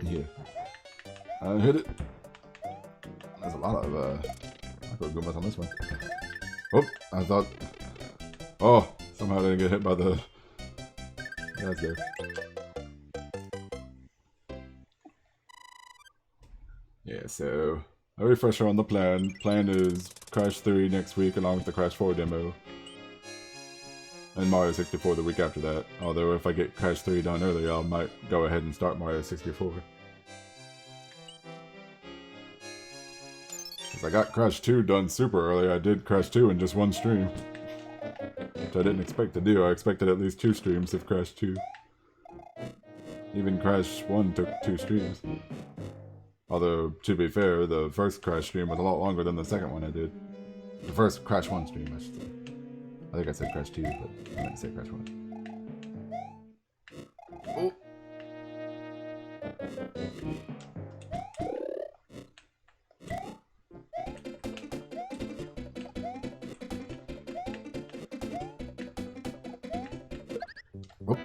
Yeah, I hit it. There's a lot of I could go on this one. Oh, I thought. Oh, somehow I didn't get hit by the. Yeah, that's good. Yeah, so a refresher on the plan. Plan is Crash 3 next week along with the Crash 4 demo. And Mario 64 the week after that. Although if I get Crash 3 done earlier, I might go ahead and start Mario 64. Because I got Crash 2 done super early. I did Crash 2 in just one stream. Which I didn't expect to do. I expected at least 2 streams of Crash 2. Even Crash 1 took 2 streams. Although, to be fair, the first Crash stream was a lot longer than the second one I did. The first Crash 1 stream, I should say. I think I said Crash 2, but I meant to say Crash 1. Oh! Oh.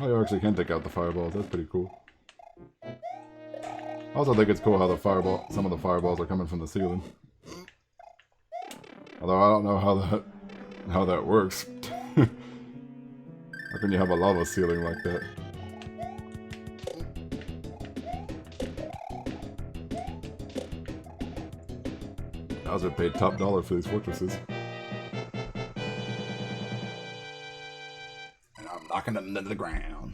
Oh, you actually can take out the fireballs. That's pretty cool. I also think it's cool how some of the fireballs are coming from the ceiling. Although I don't know how that works. How can you have a lava ceiling like that? Bowser paid top dollar for these fortresses. And I'm knocking it into the ground.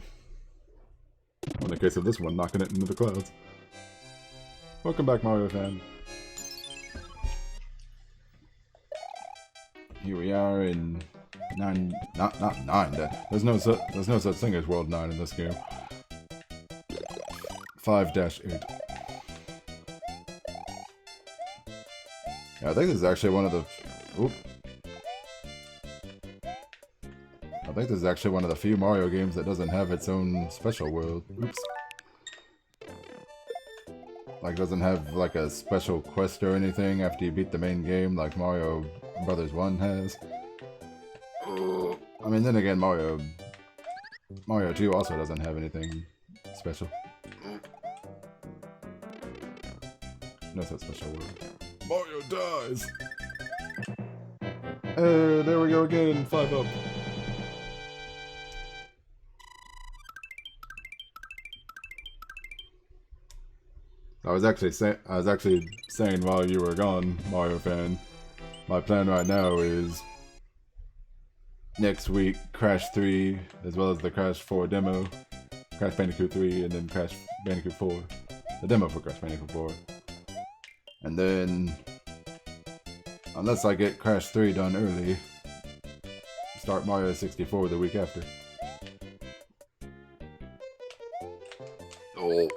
Or in the case of this one, knocking it into the clouds. Welcome back, Mario fan. Here we are in 9, not 9. There's no such thing as World 9 in this game. 5-8. Yeah, I think this is actually one of the. Oop. I I think this is actually one of the few Mario games that doesn't have its own special world. Oops. Like, doesn't have, like, a special quest or anything after you beat the main game like Mario Brothers 1 has. I mean, then again, Mario 2 also doesn't have anything special. No such special word. Mario dies! Hey, there we go again, 5 up. I was actually saying while you were gone, Mario fan, my plan right now is next week Crash 3 as well as the Crash 4 demo, Crash Bandicoot 3 and then Crash Bandicoot 4, the demo for Crash Bandicoot 4. And then, unless I get Crash 3 done early, start Mario 64 the week after. Oh.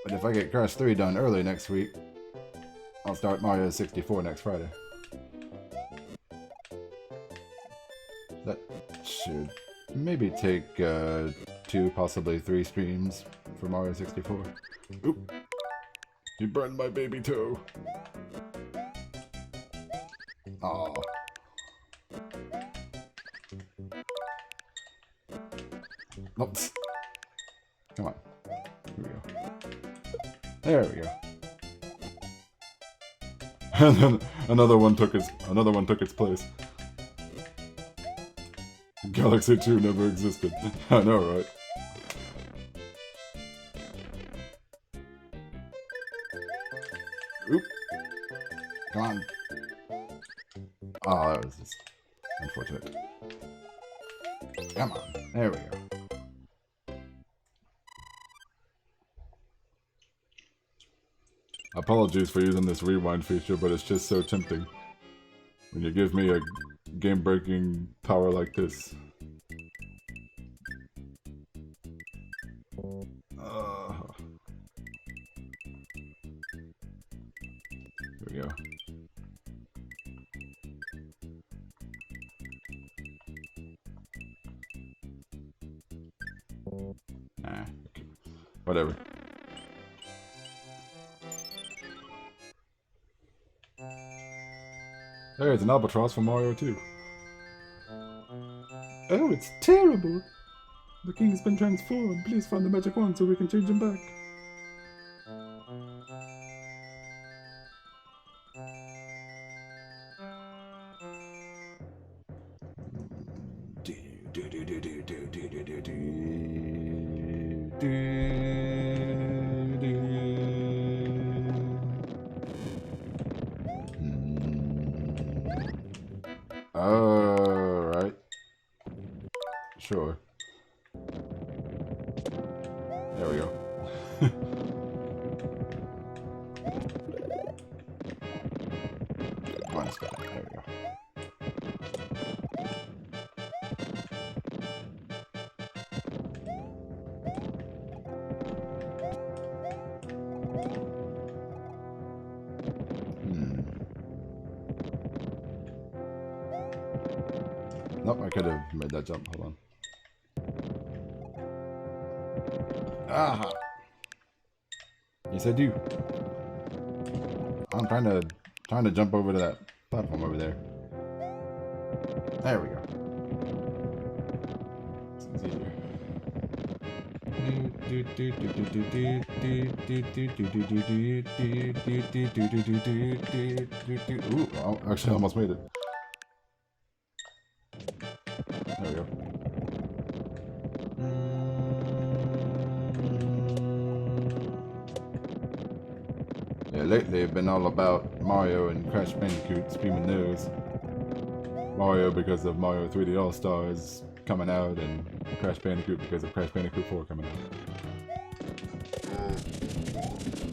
But if I get Crash 3 done early next week, I'll start Mario 64 next Friday. That should maybe take 2, possibly 3 streams for Mario 64. Oop! You burned my baby toe! Aww. Oops. Come on. Here we go. There we go. And then another one took its place. Galaxy 2 never existed. I know, right? Oop. Come on. Oh, that was just unfortunate. Come on. There we go. Apologies for using this rewind feature, but it's just so tempting. When you give me a game-breaking power like this. Here we go. Nah, okay. Whatever. There's an albatross from Mario 2. Oh, it's terrible! The king's been transformed. Please find the magic wand so we can change him back. Alright. Sure. There we go. Come on, let's go. There we go. Nope, I could have made that jump. Hold on. Aha! Yes, I do. I'm trying to jump over to that platform over there. There we go. It's easier. Ooh, I actually almost made it. There we go. Yeah, lately I've been all about Mario and Crash Bandicoot streaming those. Mario because of Mario 3D All-Stars coming out, and Crash Bandicoot because of Crash Bandicoot 4 coming out.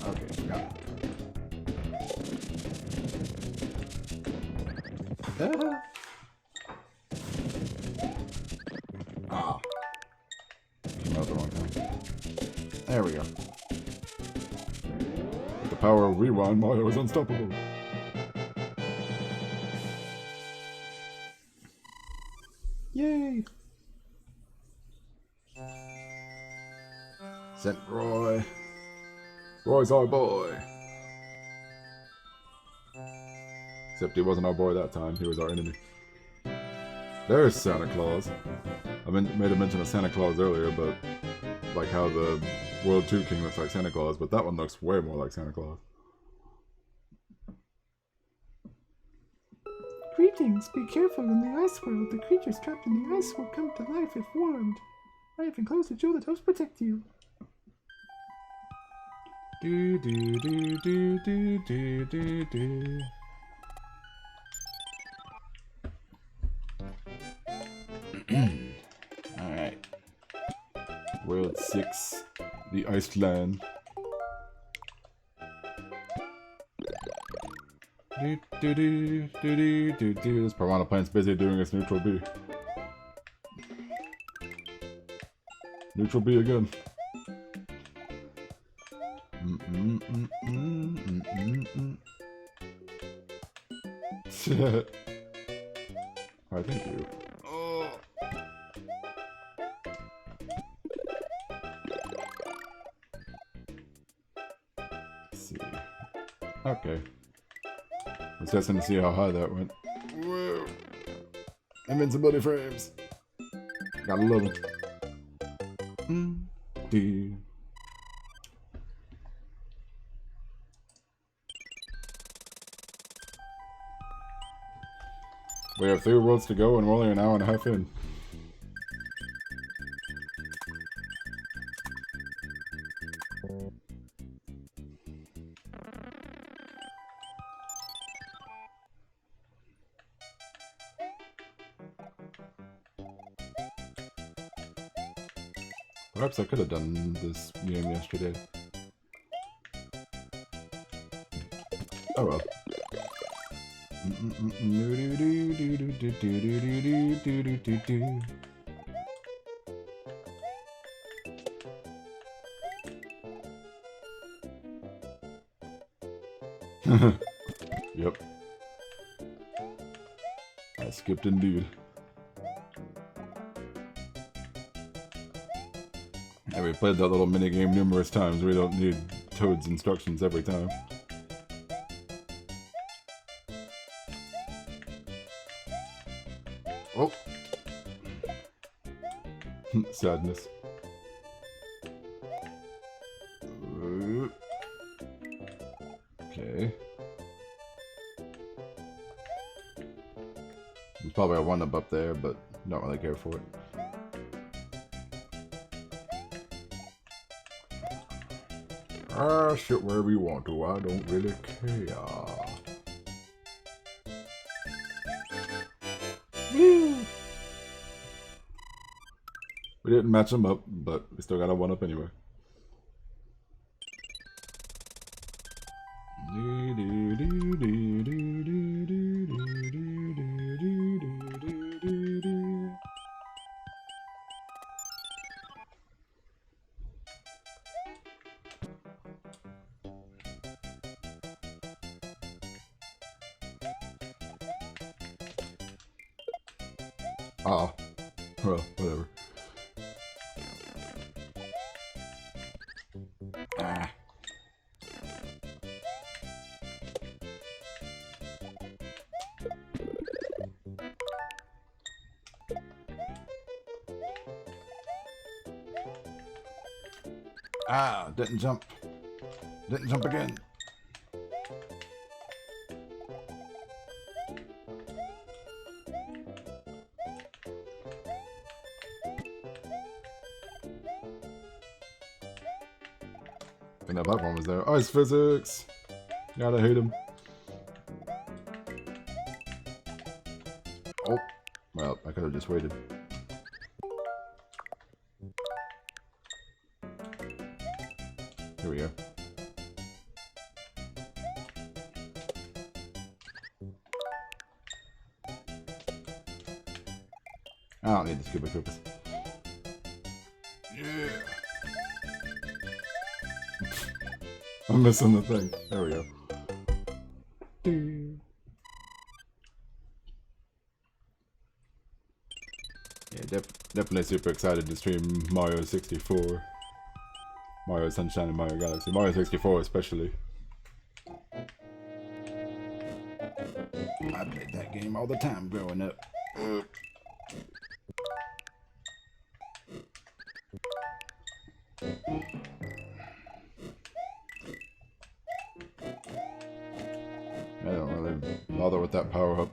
Okay, got it. Ah. Came out the wrong time. There we go. With the power of rewind, Mario is unstoppable. Sent Roy. Roy's our boy. Except he wasn't our boy that time. He was our enemy. There's Santa Claus. I made a mention of Santa Claus earlier, but like how the World 2 King looks like Santa Claus, but that one looks way more like Santa Claus. Greetings, be careful in the ice world. The creatures trapped in the ice will come to life if warmed. I have enclosed a jewel that helps protect you. Do do do do do do do do. Alright. World 6, the Iceland. Do do do do do do do. This Piranha Plant's busy doing its neutral B. Neutral B again. Alright, thank you. Oh. Let's see. Okay. Let's test to see how high that went. Whoa. Invincibility frames. Gotta love it. D. We have 3 worlds to go and we're only an hour and a half in. Perhaps I could have done this game yesterday. Oh well. Yep. I skipped indeed. And we played that little minigame numerous times. We don't need Toad's instructions every time. Oh. Sadness. Okay. There's probably a 1-up up there, but don't really care for it. Shit wherever you want to, I don't really care. We didn't match them up, but we still got a 1-up anyway. Ah, well, whatever. Ah. Ah, didn't jump. Didn't jump again. I think that platform was there. Ice physics! Gotta hate him. Oh, well, I could have just waited. Here we go. I don't need the Scuba Koopas. Yeah! I'm missing the thing. There we go. Yeah, definitely super excited to stream Mario 64. Mario Sunshine and Mario Galaxy. Mario 64 especially. I played that game all the time growing up. I don't really bother with that power up.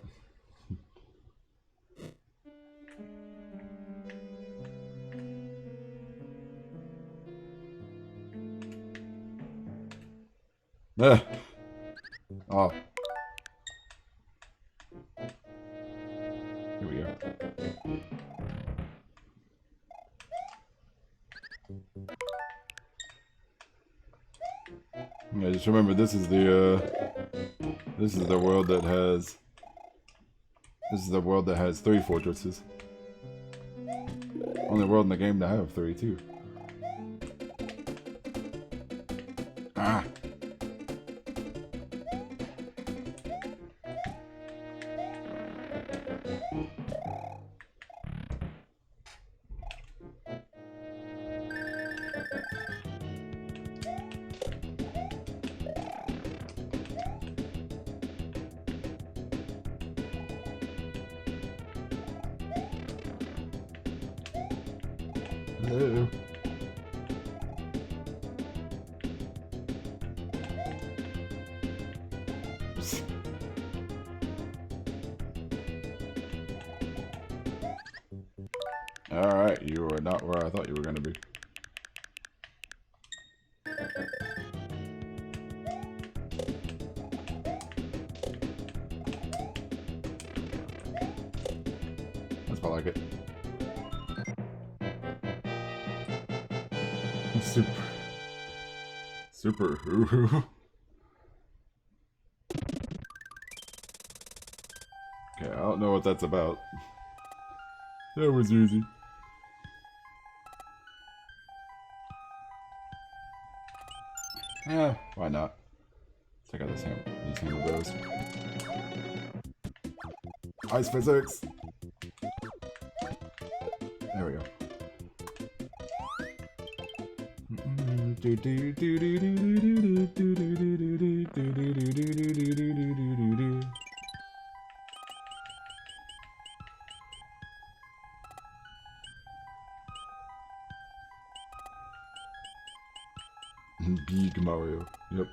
Oh. Here we go. Yeah, just remember this is the world that has three fortresses. Only world in the game to have three too. Ah. Hello. Alright, you are not where I thought you were going to be. That's about like it. Super hoo-hoo. Okay, I don't know what that's about. That was easy. Yeah, why not? Check out these hammer bros. Ice physics! There we go. Big Mario. Yep.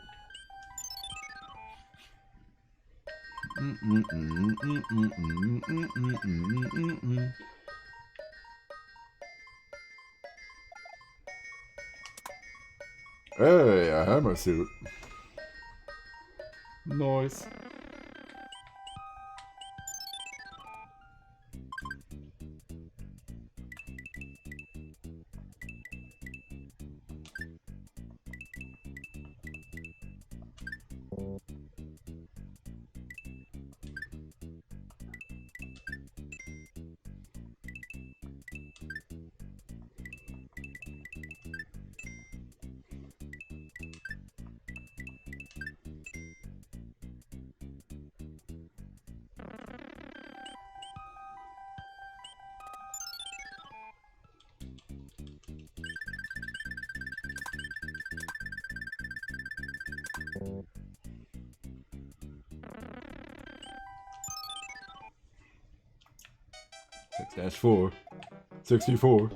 Hey, a hammer suit. Nice. -4. 64.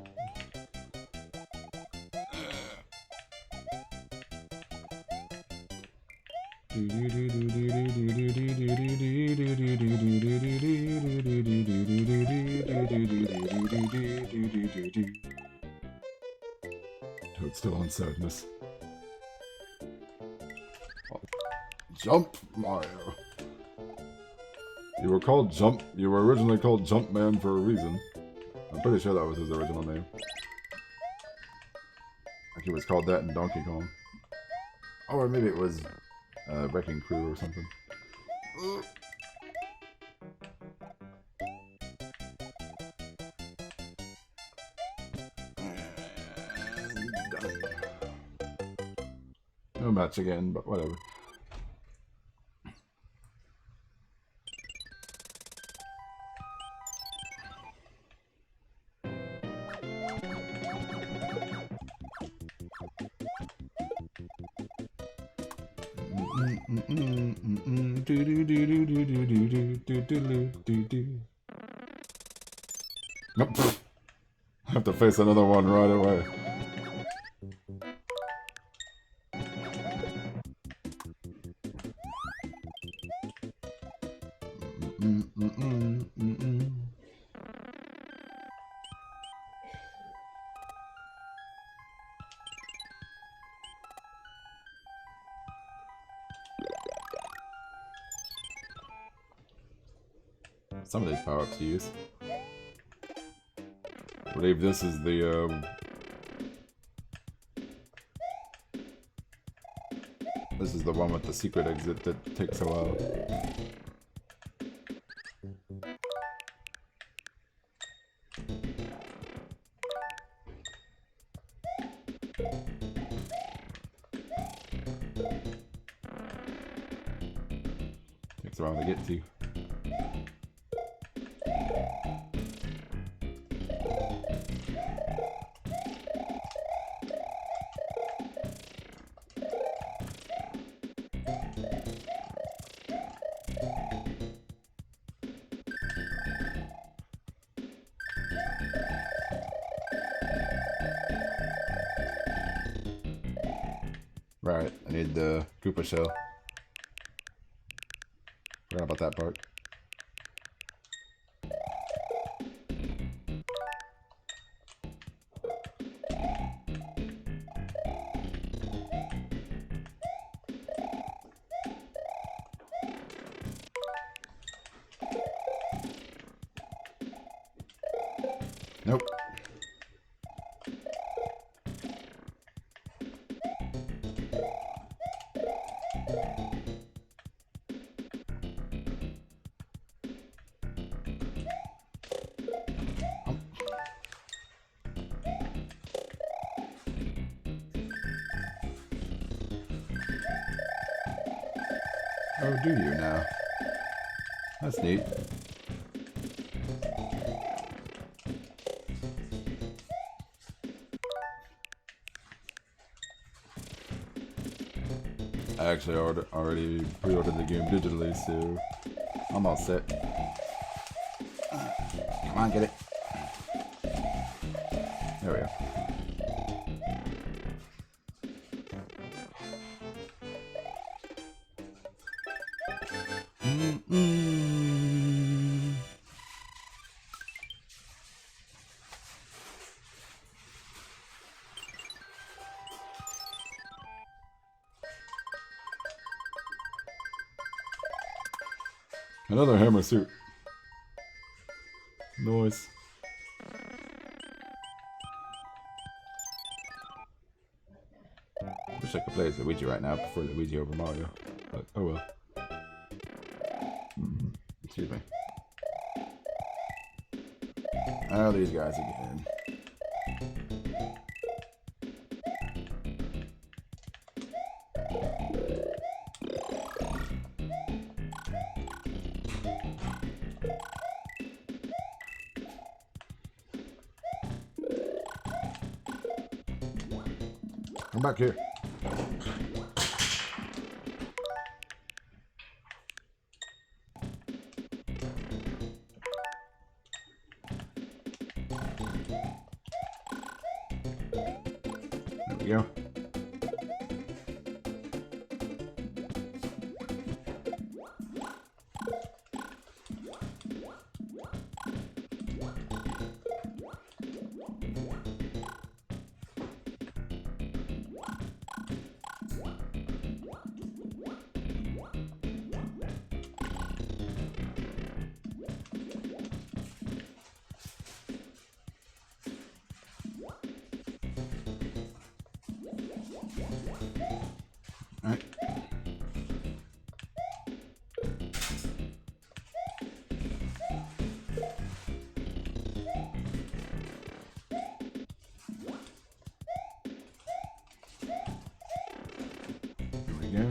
Toadstool on sadness. Jump, Mario. You were originally called Jumpman for a reason. I'm pretty sure that was his original name. Like he was called that in Donkey Kong. Or maybe it was Wrecking Crew or something. No match again, but whatever. Nope. I have to face another one right away. Some of these power-ups to use. I believe this is the one with the secret exit that takes a while. Takes a while to get to. Right, I need the Koopa shell. Forgot about that part. Nope. Oh, do you now? That's neat. I actually already pre-ordered the game digitally, so I'm all set. Come on, get it. There we go. Another hammer suit. Noise. Wish I could play as Luigi right now. I prefer Luigi over Mario. But oh well. Excuse me. Oh, these guys again. Come back here. There we go. Alright. There we go.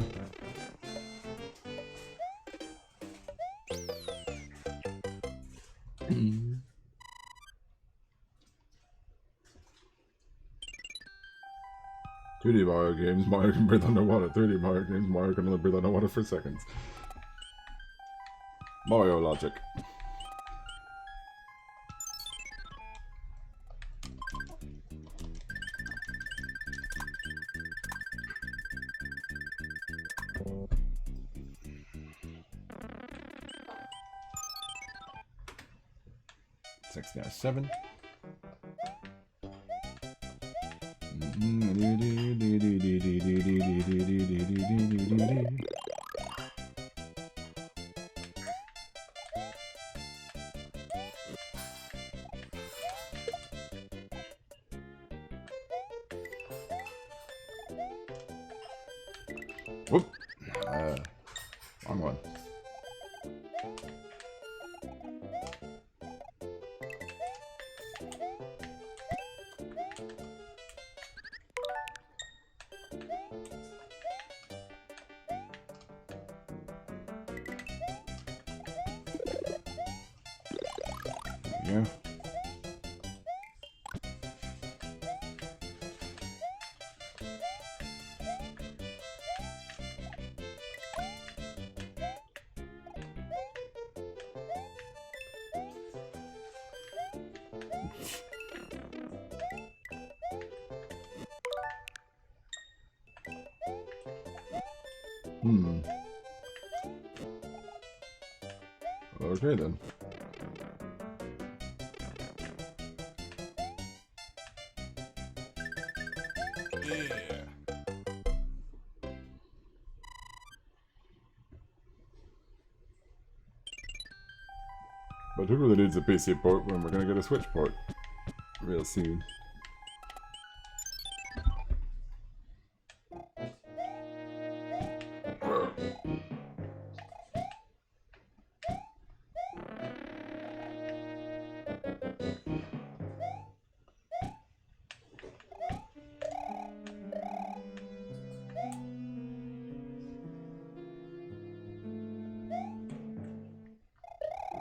2D Mario games, Mario can breathe underwater. 3D Mario games, Mario can only breathe underwater for seconds. Mario logic. -7. Whoop. Wrong one. There you go. Okay then. But who really needs a PC port when we're gonna get a Switch port real soon?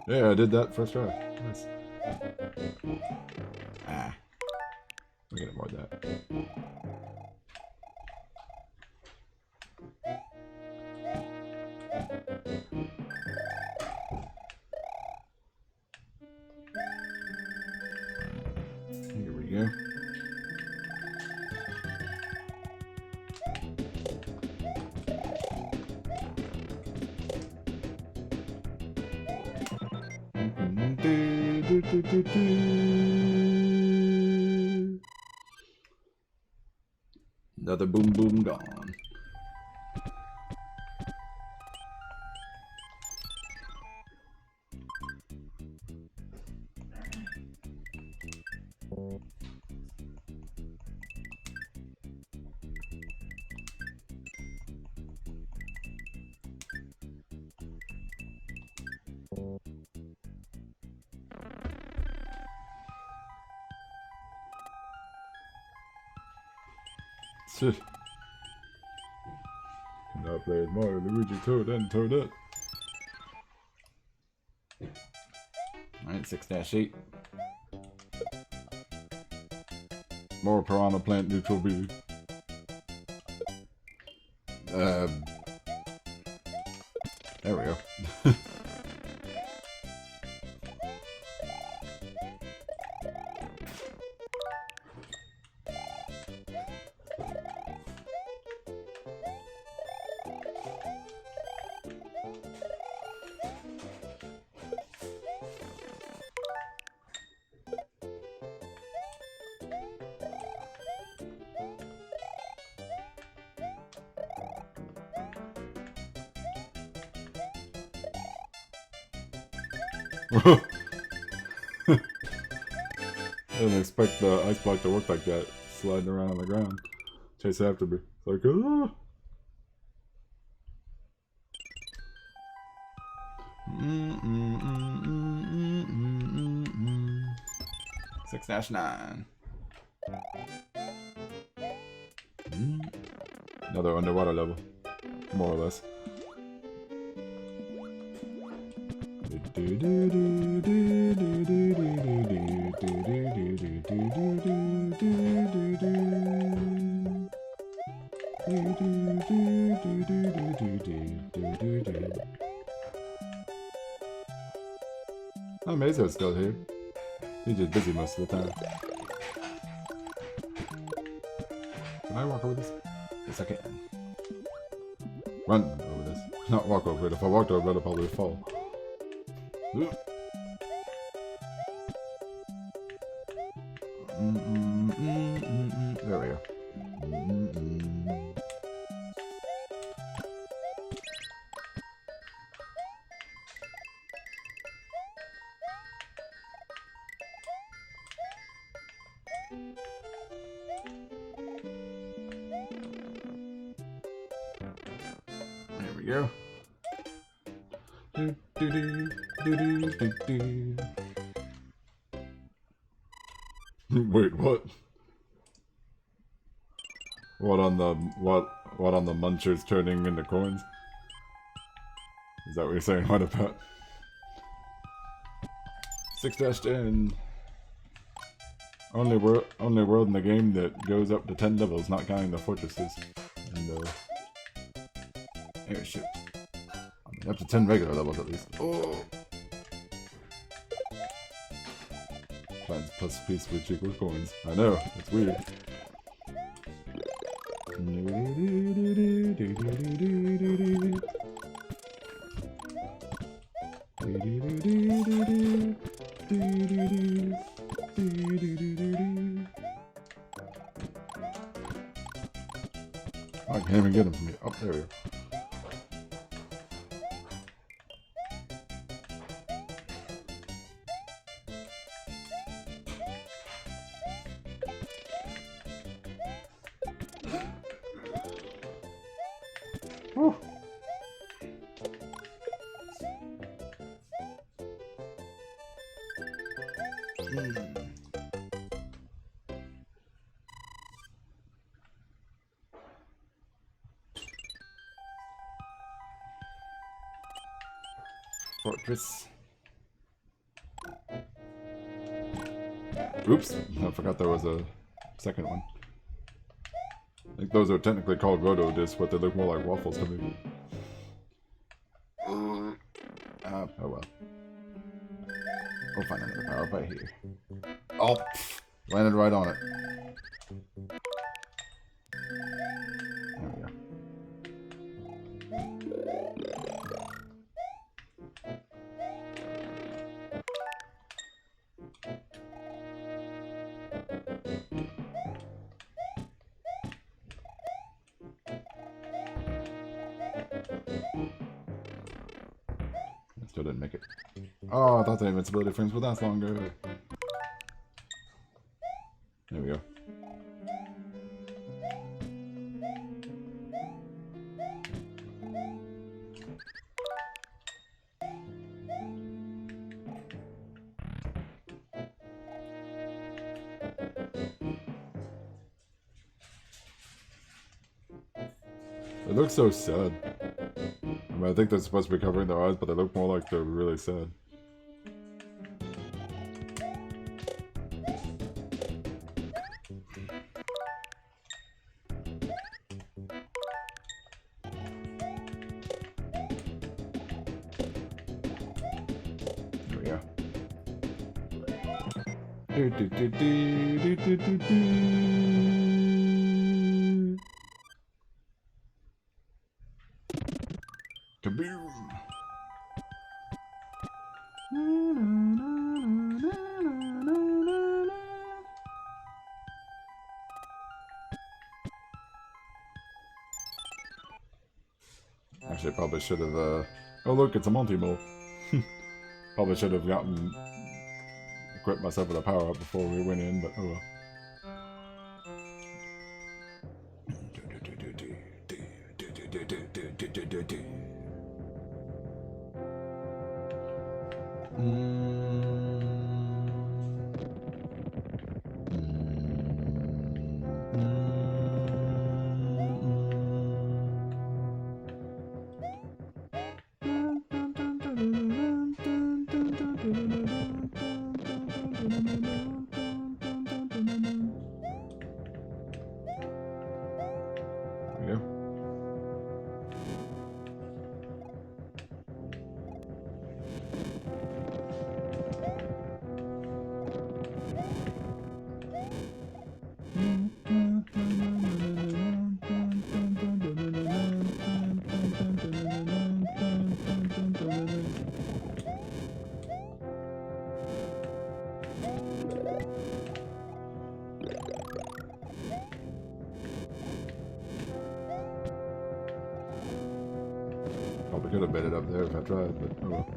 Yeah, I did that first try. Nice. Ah. We're gonna avoid that. Here we go. Another boom boom gone. Shit. Now played Mario, Luigi, Toad, and Toadette. Alright, 6-8. More Piranha Plant Neutral B. There we go. I didn't expect the ice block to work like that, sliding around on the ground, chase after me. It's like, ah! 6-9. Another underwater level, more or less. Oh, Meso's still here. He's just busy most of the time. Can I walk over this? Yes, I can. Run over this. Not walk over it. If I walked over it, I'd probably fall. Ooh. There we go. There we go. Do, do, do, do, do, do, do. Wait, what? What on the munchers turning into coins? Is that what you're saying? What about 6-10? Only world in the game that goes up to 10 levels, not counting the fortresses and the airships. I mean, up to 10 regular levels at least. Oh. Plans plus piece which equals coins. I know, it's weird. I can't even get him from here. Oh, there we go. Whew. Fortress. Oops, I forgot there was a second one. I think those are technically called Roto Discs, but they look more like waffles to me. Oh well. We'll find another power up right here. Oh, landed right on it. There we go. Still didn't make it. Oh, I thought the invincibility frames would last longer. There we go. They look so sad. I mean, I think they're supposed to be covering their eyes, but they look more like they're really sad. There we go. Do, do, do, do, do, do, do. Kaboom! Actually, I probably should have, oh look, it's a multi-mole. Probably should have equipped myself with a power-up before we went in, but oh well. There we go. Probably could have made it up there if I tried, but oh well.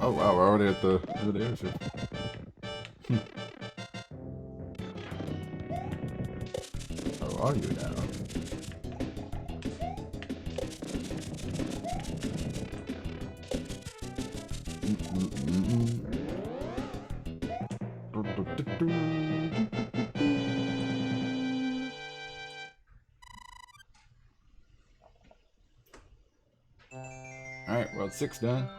Oh wow, we're already at the airship. How are you now? Alright, World 6 done.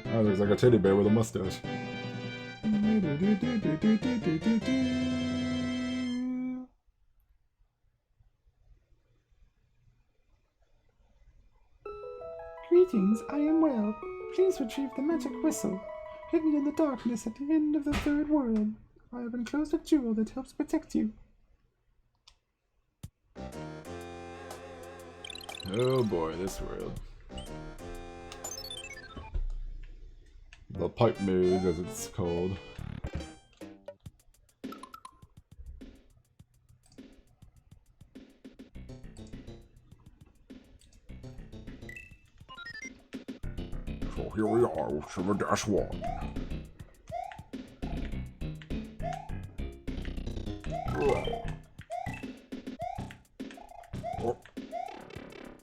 Oh, looks like a teddy bear with a mustache. Greetings, I am well. Please retrieve the magic whistle. Hidden in the darkness at the end of the third world. I have enclosed a jewel that helps protect you. Oh boy, this world. The pipe maze, as it's called. So here we are with 7-1. Oh,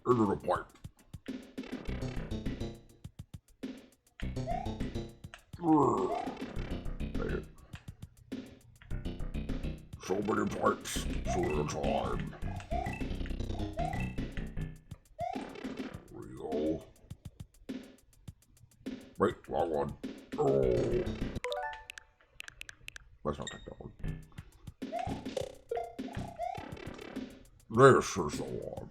into the pipe. So many pipes, so little time. Here we go. Wait, wrong one. Oh. Let's not take that one. This is the one.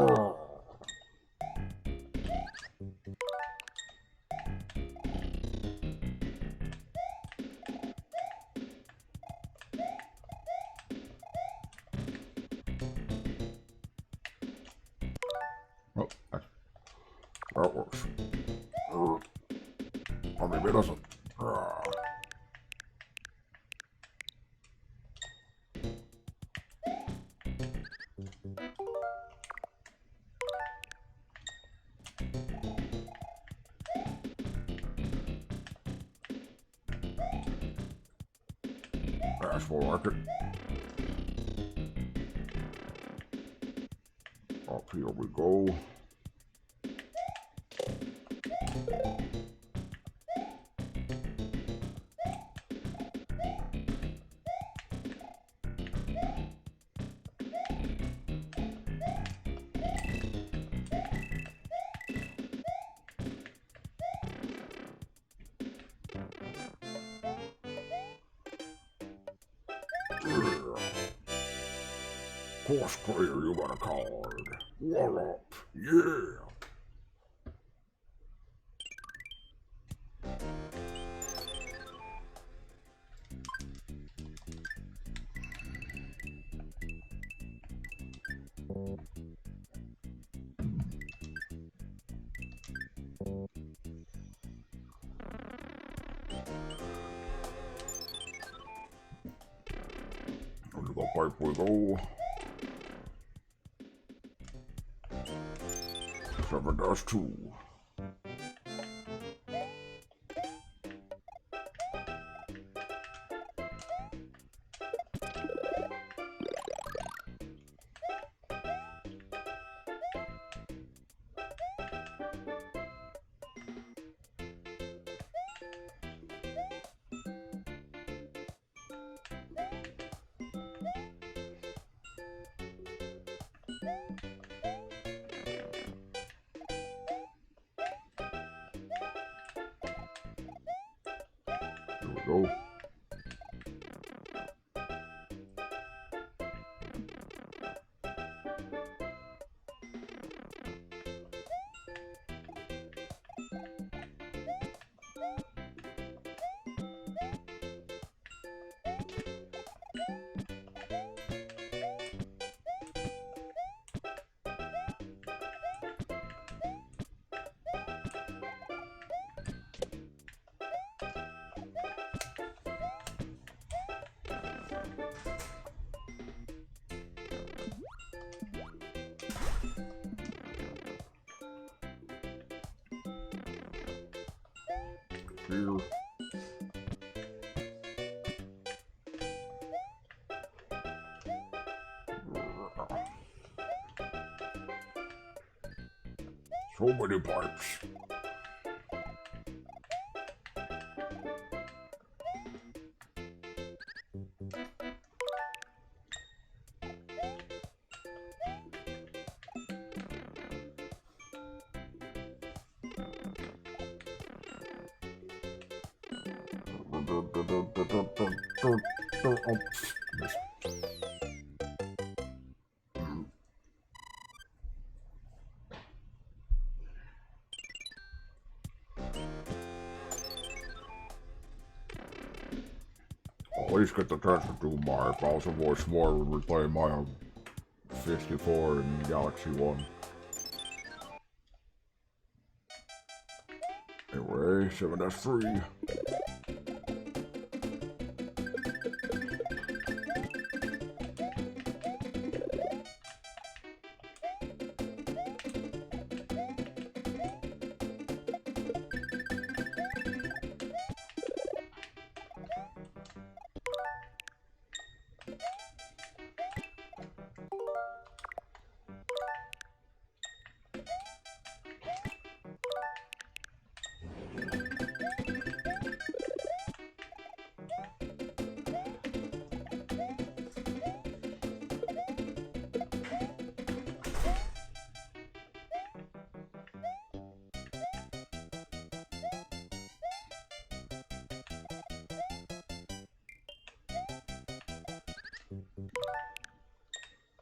Oh, that works. Or maybe it doesn't. That's more like it. Up here we go. Course clear, you got a card. What up? Yeah. Under the pipe we go. 7-2. Here we go. here. So many pipes. At least get the chance to do my Bowser voice more when we play Mario 64 and Galaxy 1. Anyway, 7S3.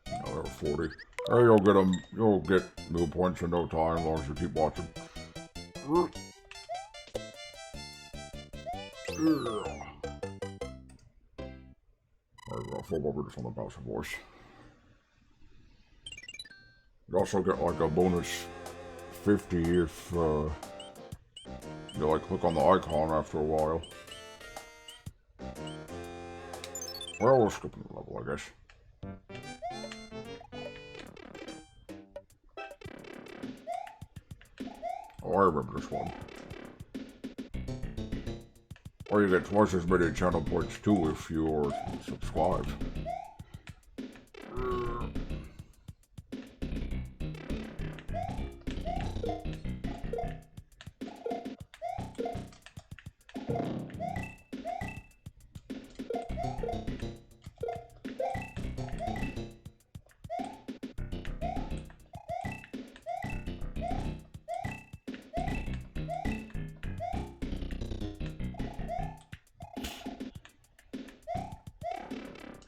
Another 40. Hey, you'll get them. You'll get new points in no time as long as you keep watching. I'll flip over this on the Bowser voice. You also get like a bonus 50 if you like click on the icon after a while. Well, we're skipping the level, I guess. Oh, I remember this one. Or you get twice as many channel points too if you're subscribed.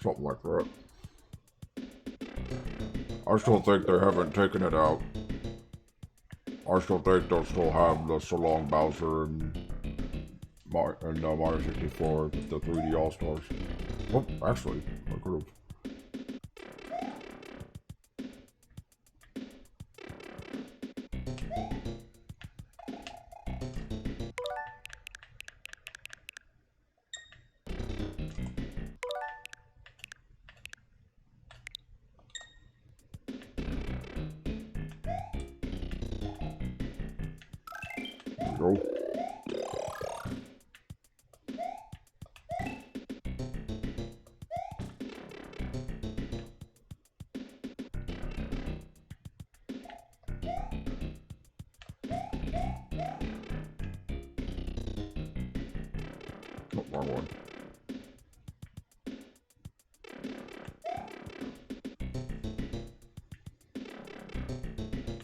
Something like that. I still think they haven't taken it out. I still think they'll still have the So Long Bowser and Mario 64, the 3D All-Stars. Oh, actually, I could have. Go. Oh, wrong one.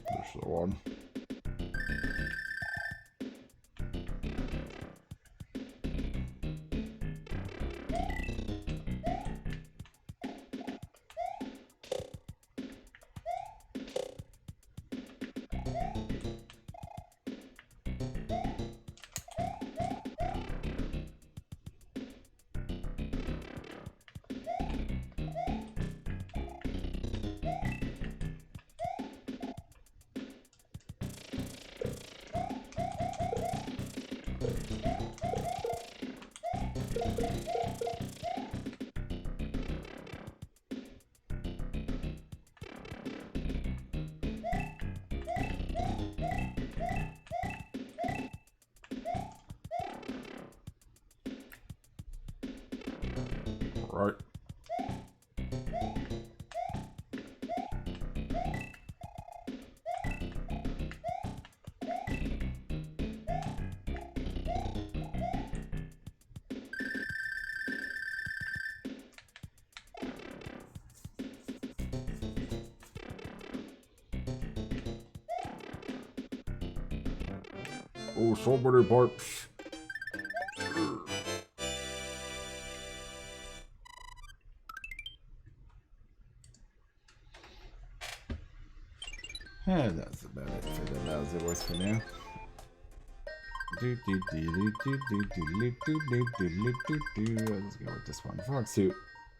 This is the one. Right. Oh, somebody barks. Yeah, that's about it for the Bowser voice for now. Let's go with this one. Frog suit.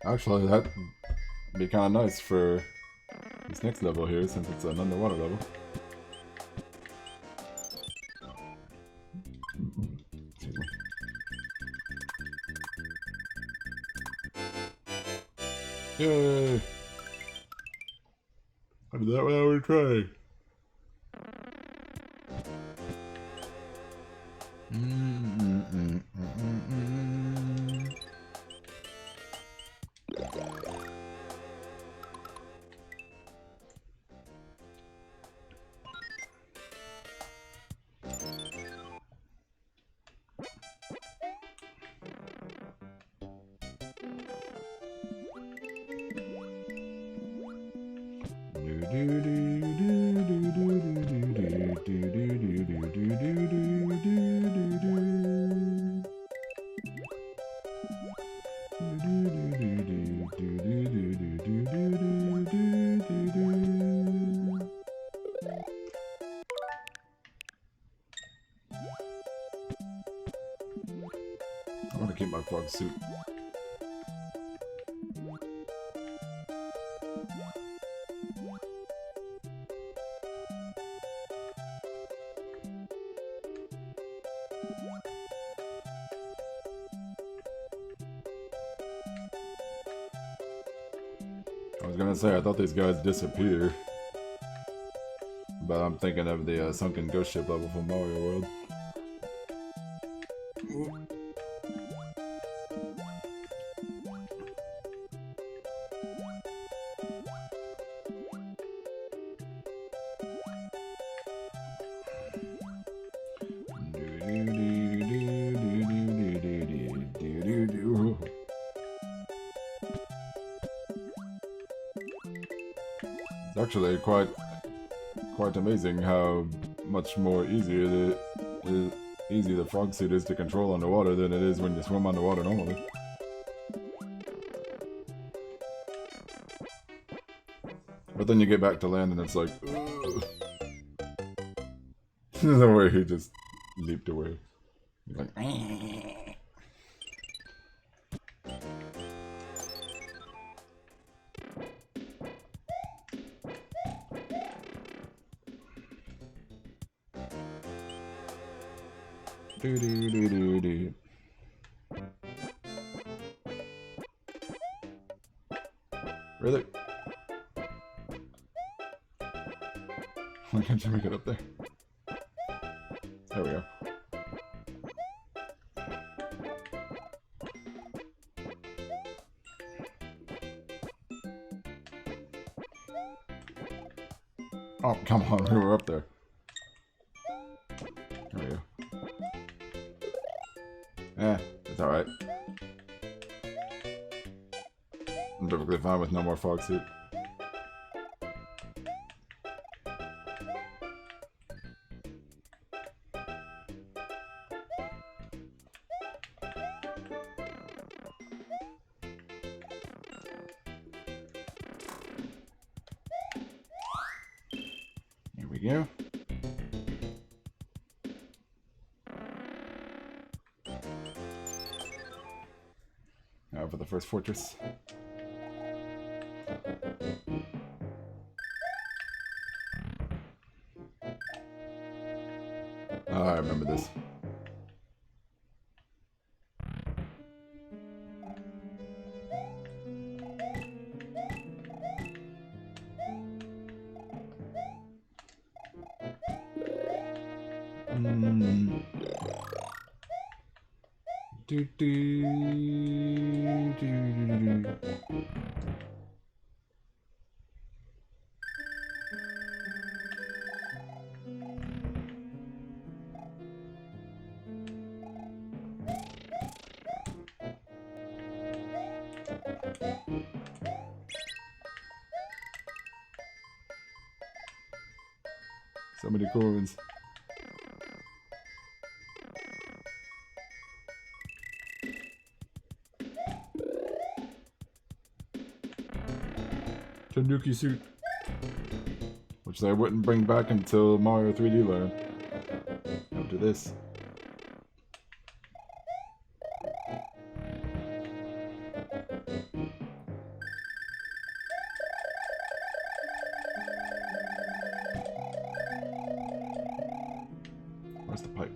Actually, that'd be kind of nice for this next level here, since it's an underwater level. Excuse me. Yay! I did that without even trying. I want to keep my frog suit. I was gonna say, I thought these guys disappear. But I'm thinking of the sunken ghost ship level from Mario World. It's actually quite amazing how much more easy the frog suit is to control underwater than it is when you swim underwater normally. But then you get back to land and it's like, the way he just leaped away. He's like, do do do do do. Really? Why can't you make it up there? There we go. Oh, come on, we were up there. There we go. It's alright. I'm perfectly fine with no more frog suit. Here we go. Now for the first fortress. Oh, I remember this. Do do do do do So many coins. Tanuki suit, which they wouldn't bring back until Mario 3D Land. After this. Where's the pipe?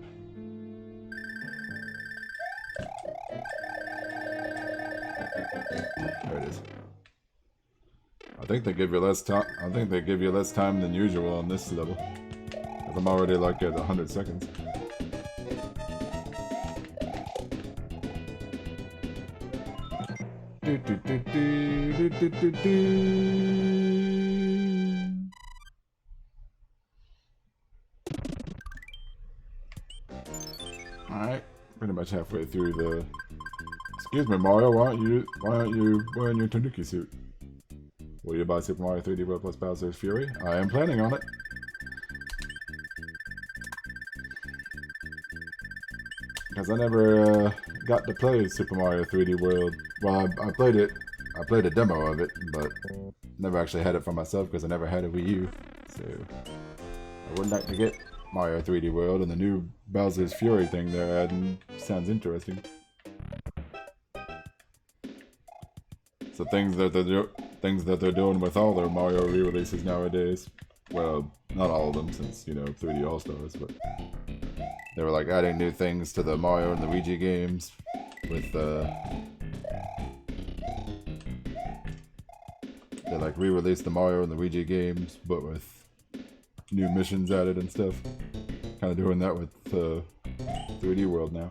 There it is. I think they give you less time. I think they give you less time than usual on this level. 'Cause I'm already like at 100 seconds. Do, do, do, do, do, do, do. Alright, pretty much halfway through the... Excuse me, Mario, why aren't you wearing your Tanuki suit? Will you buy Super Mario 3D World plus Bowser's Fury? I am planning on it. Because I never got to play Super Mario 3D World. Well, I played it. I played a demo of it, but never actually had it for myself because I never had a Wii U. So I would like to get Mario 3D World, and the new Bowser's Fury thing they're adding sounds interesting. So things that they're doing with all their Mario re-releases nowadays. Well, not all of them, since, you know, 3D All-Stars, but they were like adding new things to the Mario and Luigi games with they like re-released the Mario and Luigi games, but with new missions added and stuff. Kind of doing that with 3D World now.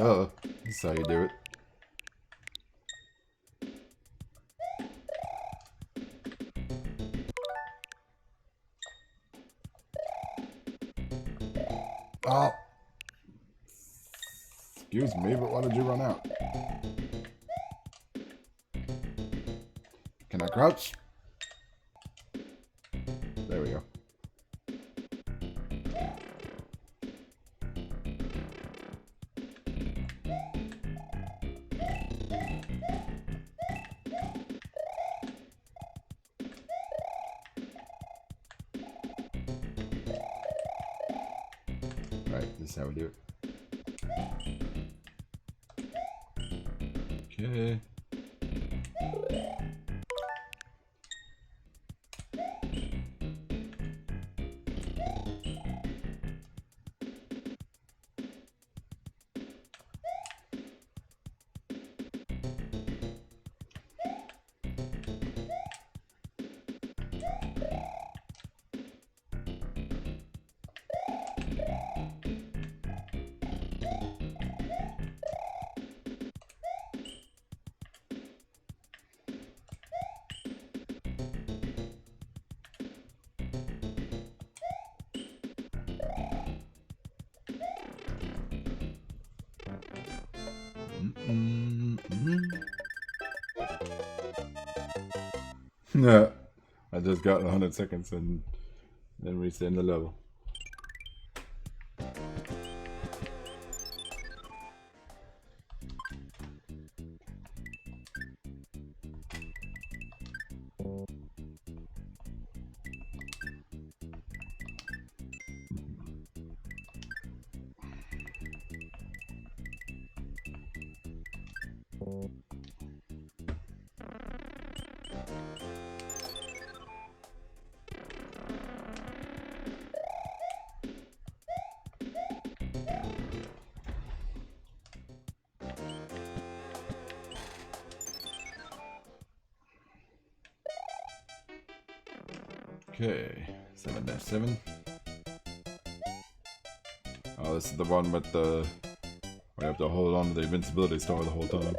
Oh. That's how you do it. Oh. Excuse me, but why did you run out? Can I crouch? There we go. This is how we do it. Okay. Yeah, I just got 100 seconds and Then reach the end of the level. Okay, 7-7. Oh, this is the one with the... We have to hold on to the invincibility star the whole time.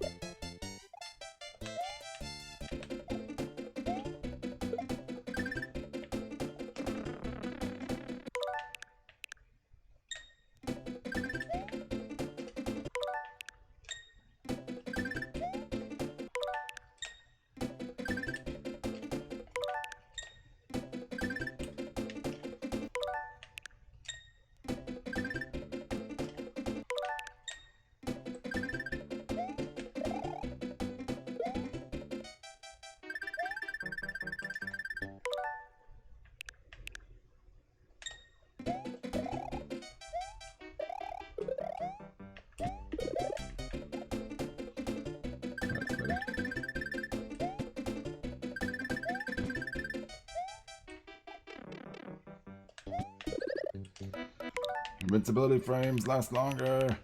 Invincibility frames last longer.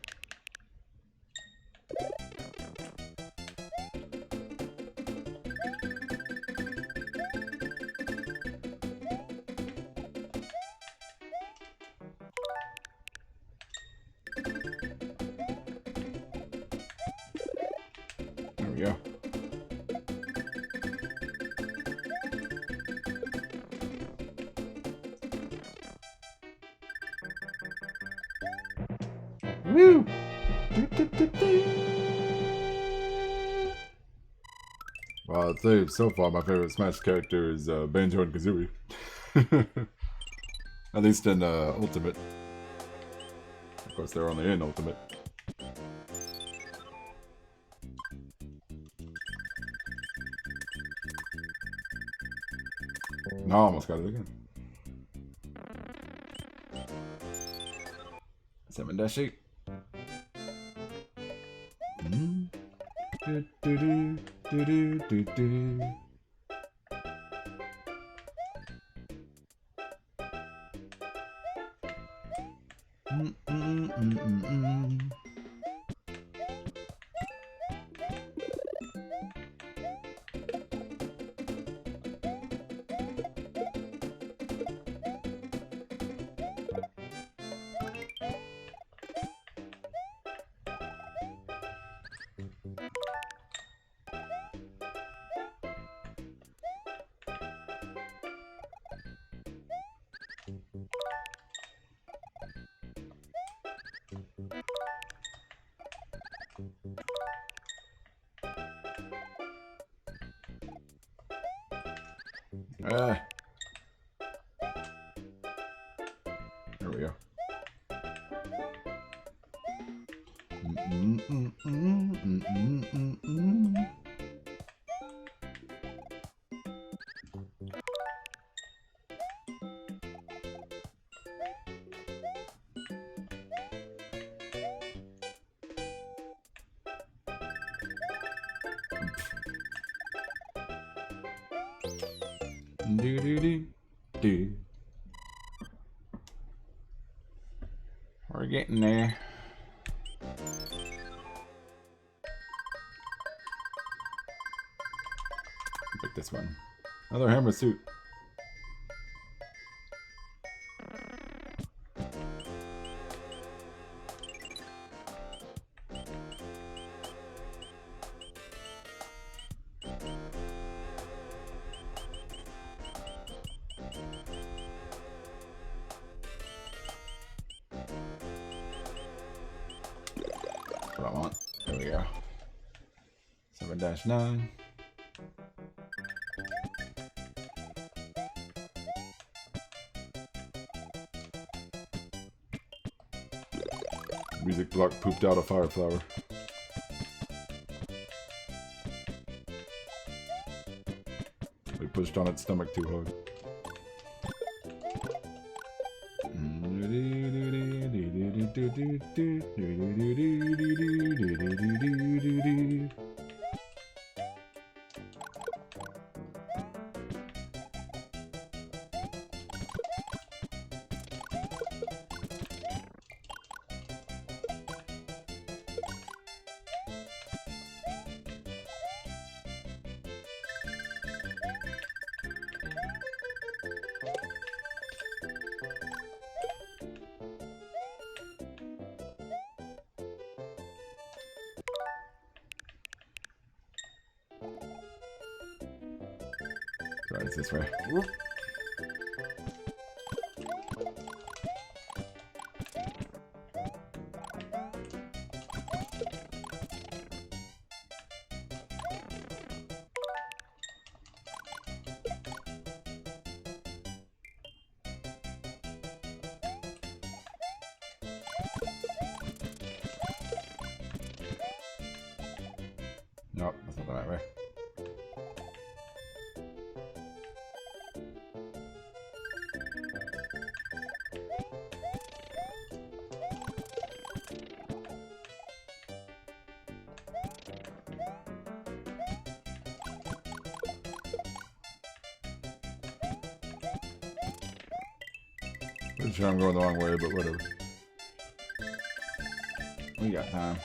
There we go. Woo! Well, I'd say so far my favorite Smash character is Banjo and Kazooie. At least in Ultimate. Of course, they're only in Ultimate. No, I almost got it again. 7-8. Do do do do do do. Ah. There we go. Do do do do. We're getting there. Pick this one. Another hammer suit. What I want. There we go. 7-9. block pooped out a fire flower. We pushed on its stomach too hard. Right, it's this way. Nope, that's not the right way. Pretty sure I'm going the wrong way, but whatever. We got time.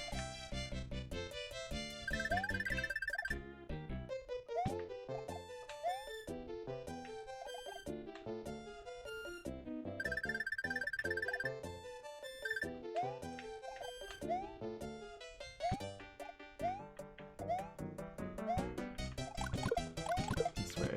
This way.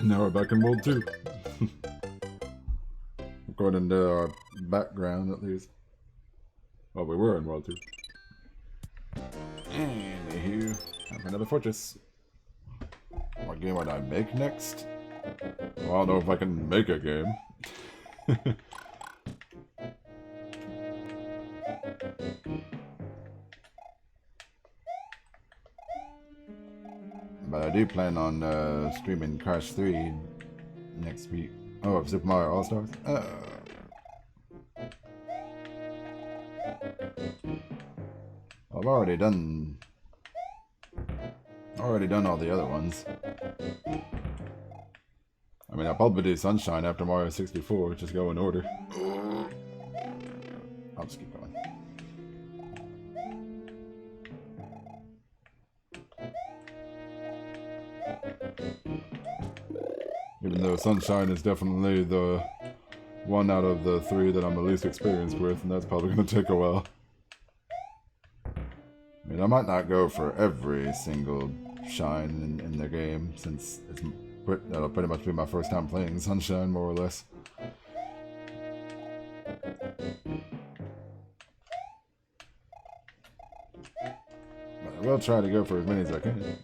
Now we're back in World 2. According to our background, at least. Well, we were in World 2. Anywho, time for another fortress. What game would I make next? Well, I don't know if I can make a game. But I do plan on streaming Crash 3 next week. Oh, Super Mario All-Stars? I've already done all the other ones. I mean, I'll probably do Sunshine after Mario 64, just go in order. I'll just keep going. Even though Sunshine is definitely the one out of the three that I'm the least experienced with, and that's probably going to take a while. I mean, I might not go for every single shine in the game, since that'll pretty much be my first time playing Sunshine, more or less. But I will try to go for as many as I can.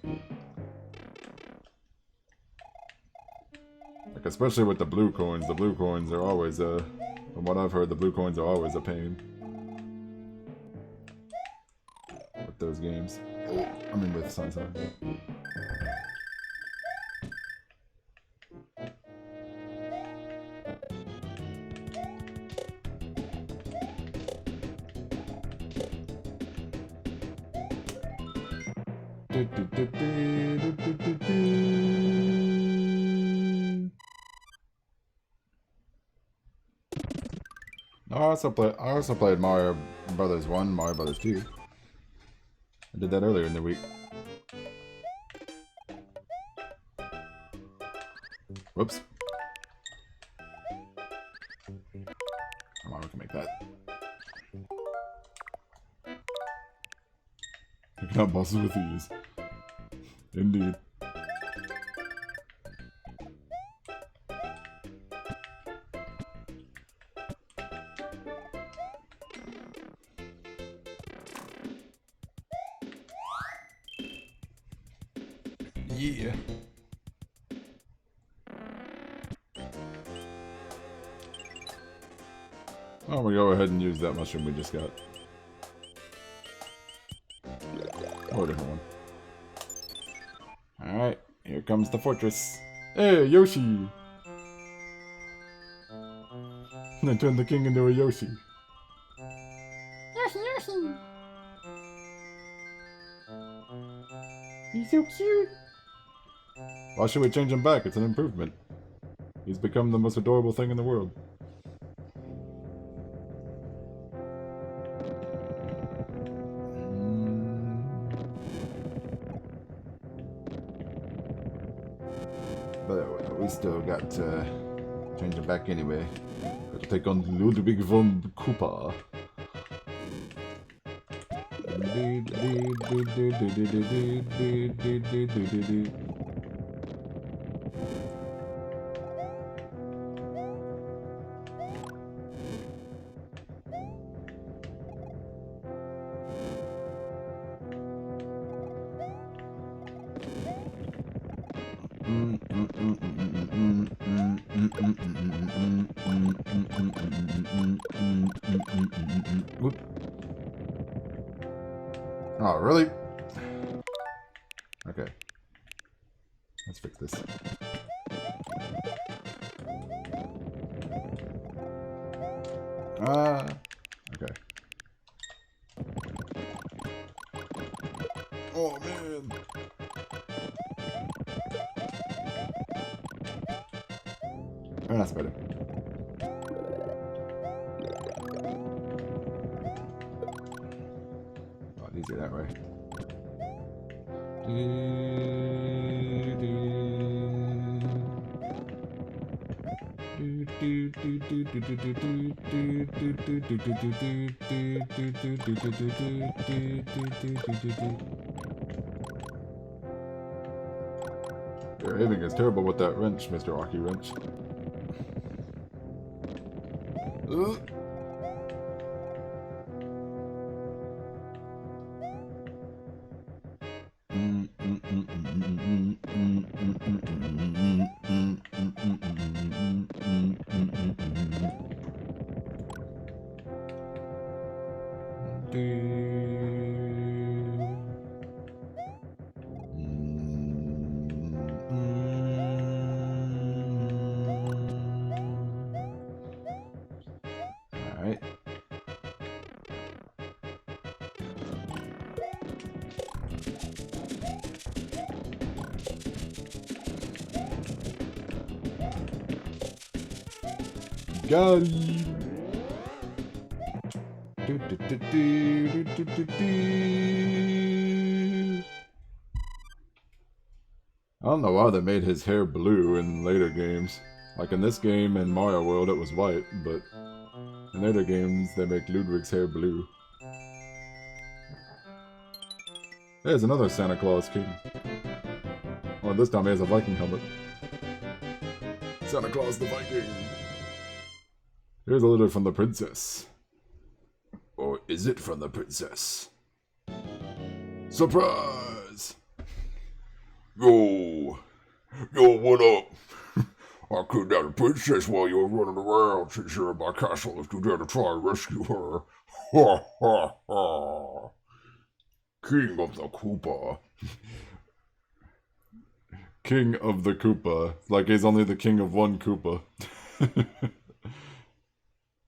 Like, especially with the blue coins. The blue coins are always, from what I've heard, the blue coins are always a pain. With those games. I mean, with Sunshine. I also played Mario Brothers 1, Mario Brothers 2. I did that earlier in the week. Whoops. Come on, we can make that. You can have bosses with ease. Indeed. Yeah. Oh, we go ahead and use that mushroom we just got. Or a different one. Alright, here comes the fortress. Hey, Yoshi! I turned the king into a Yoshi. Yoshi, Yoshi! He's so cute! Why should we change him back? It's an improvement. He's become the most adorable thing in the world. But we still got to change him back anyway. Gotta take on Ludwig von Koopa. Whoop. Oh, really? Okay. Let's fix this. Okay. Oh, man. Oh, that's better. Oh, easier that way. Your aiming is terrible with that wrench, Mr. Rocky Wrench. Alright. Got him. I don't know why they made his hair blue in later games. Like in this game and Mario World it was white, but in later games they make Ludwig's hair blue. There's another Santa Claus king. Well, this time he has a Viking helmet. Santa Claus the Viking! Here's a letter from the princess. Or is it from the princess? Surprise! Yo, what up? I kidnapped the princess while you were running around chasing her in my castle if you dare to try and rescue her. Ha ha ha! King of the Koopa. King of the Koopa. Like he's only the king of one Koopa.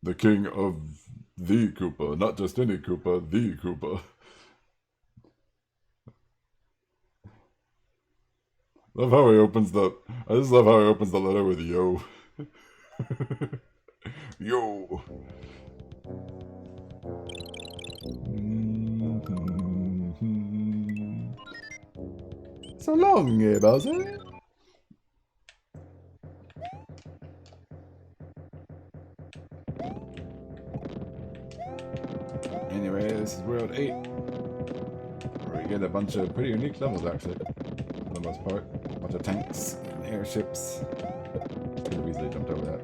The king of the Koopa. Not just any Koopa, the Koopa. Love how he opens the... I just love how he opens the letter with yo. Yo. So long, Bowser. Anyway, this is World 8. Where we get a bunch of pretty unique levels, actually. For the most part. A bunch of tanks and airships. Could have easily jumped over that.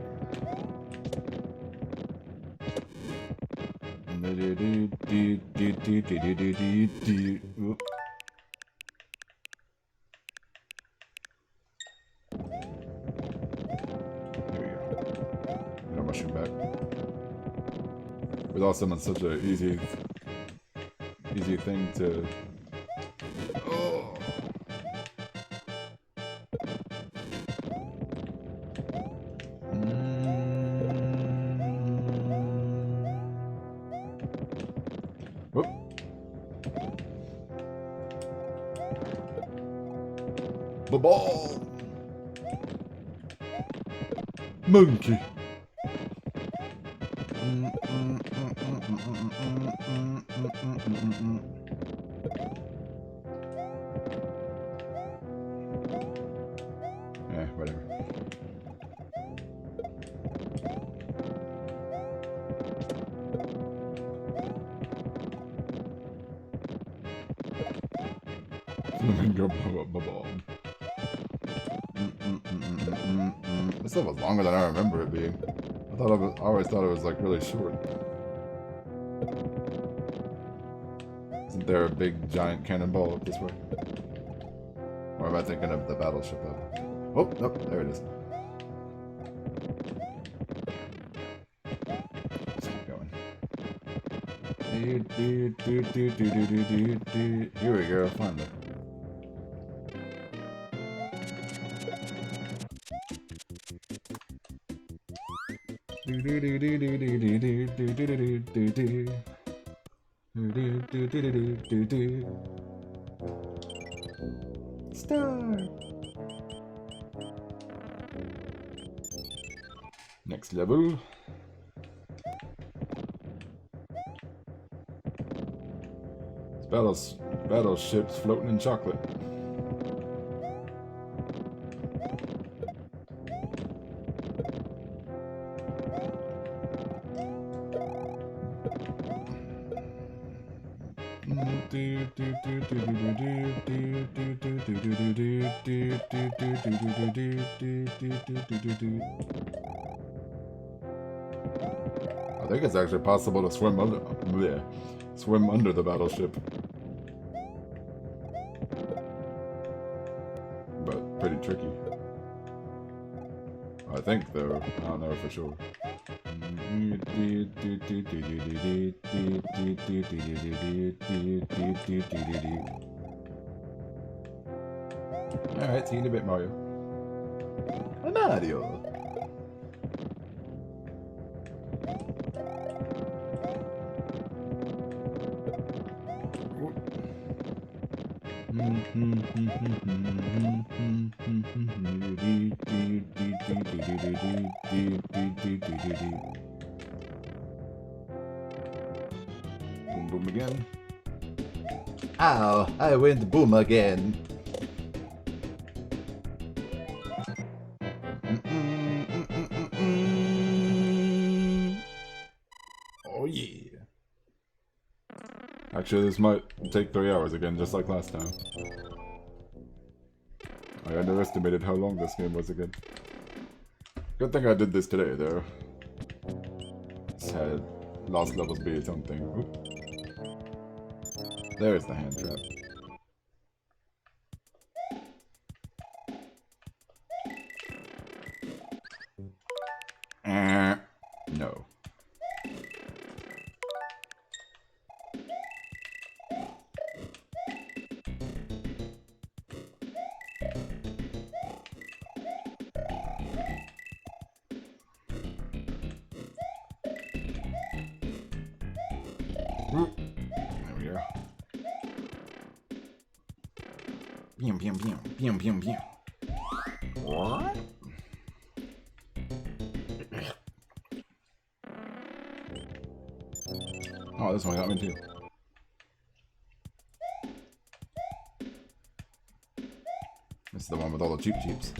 Oop. was also not such an easy thing to. Oh. Whoop. The ball. Monkey. Yeah, whatever. Flamingo blow up the ball. This stuff was longer than I remember it being. I always thought it was like really short. Isn't there a big giant cannonball up this way? Or am I thinking of the battleship level? Oh, nope, there it is. Let's keep going. Here we go, finally. Star. Next level. It's battleships floating in chocolate. I think it's actually possible to swim under the battleship. But pretty tricky. I think though, I don't know for sure. Alright, see you in a bit, Mario. Mario! Boom boom again. Ow, I went boom again. Oh yeah. Actually, this might take 3 hours again, just like last time. I underestimated how long this game was again. Good thing I did this today, though. This had lost levels be its own thing. Oop. There's the hand trap. No. There we go. Pew, pew, pew, pew, pew, pew. What? Oh, this one got me too. This is the one with all the cheap cheeps.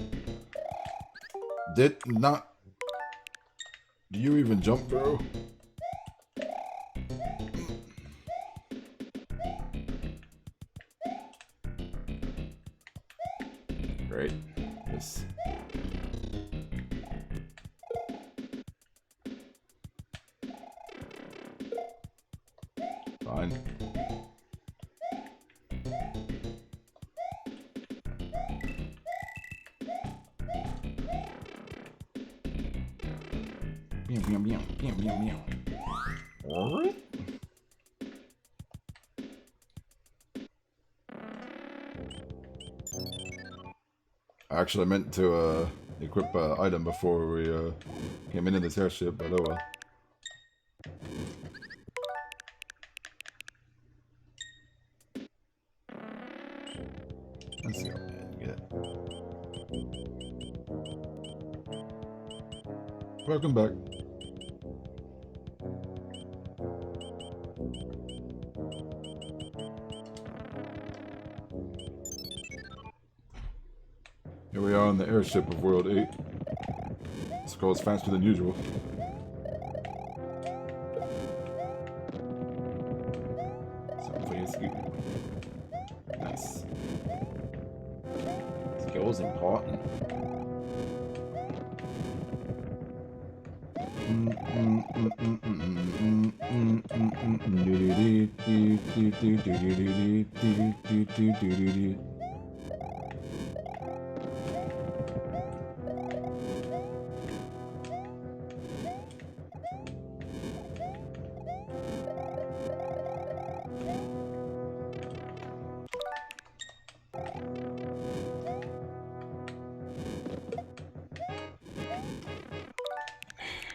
Did not. Do you even jump, bro? Great. This. Fine. Meow, meow, meow, meow, meow, meow. Alright. I actually meant to equip an item before we came into this airship, but oh well. Let's see what we get. Welcome back. Here we are on the airship of World 8. This goes faster than usual. So please scoot. Nice. Skills important.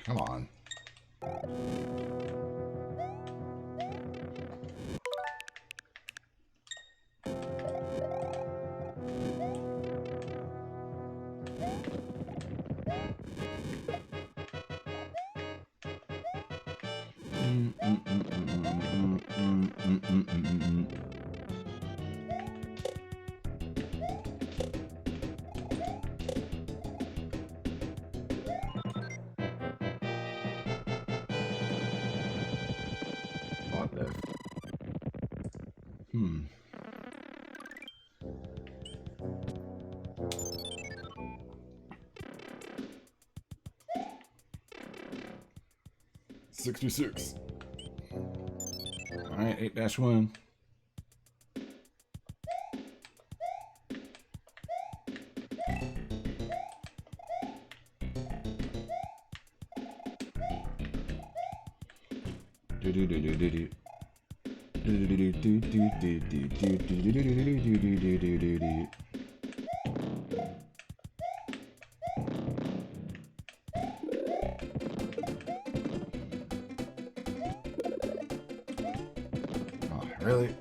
Come on. Hmm. 66. Alright, 8-1. Oh, really?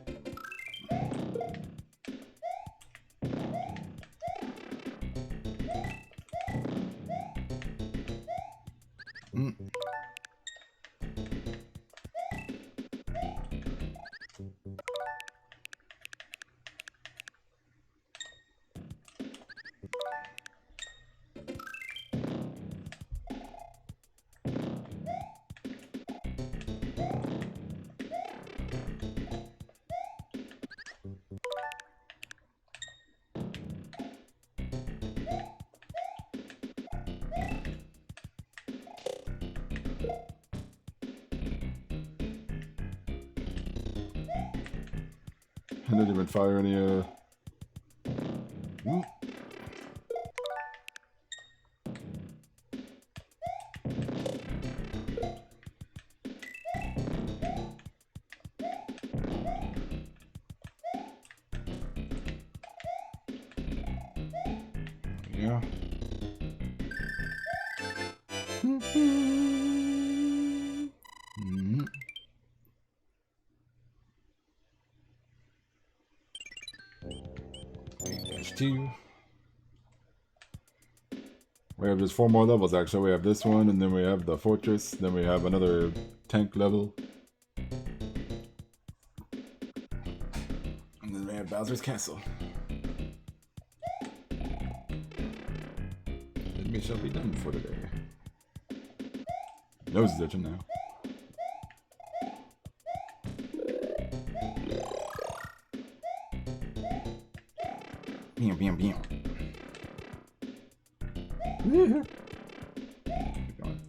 I didn't even fire any, Yeah. -2. We have just 4 more levels actually. We have this one, and then we have the fortress, then we have another tank level. And then we have Bowser's Castle. Then we shall be done for today. Nose is itching now. Bam, bam, bam. Keep going.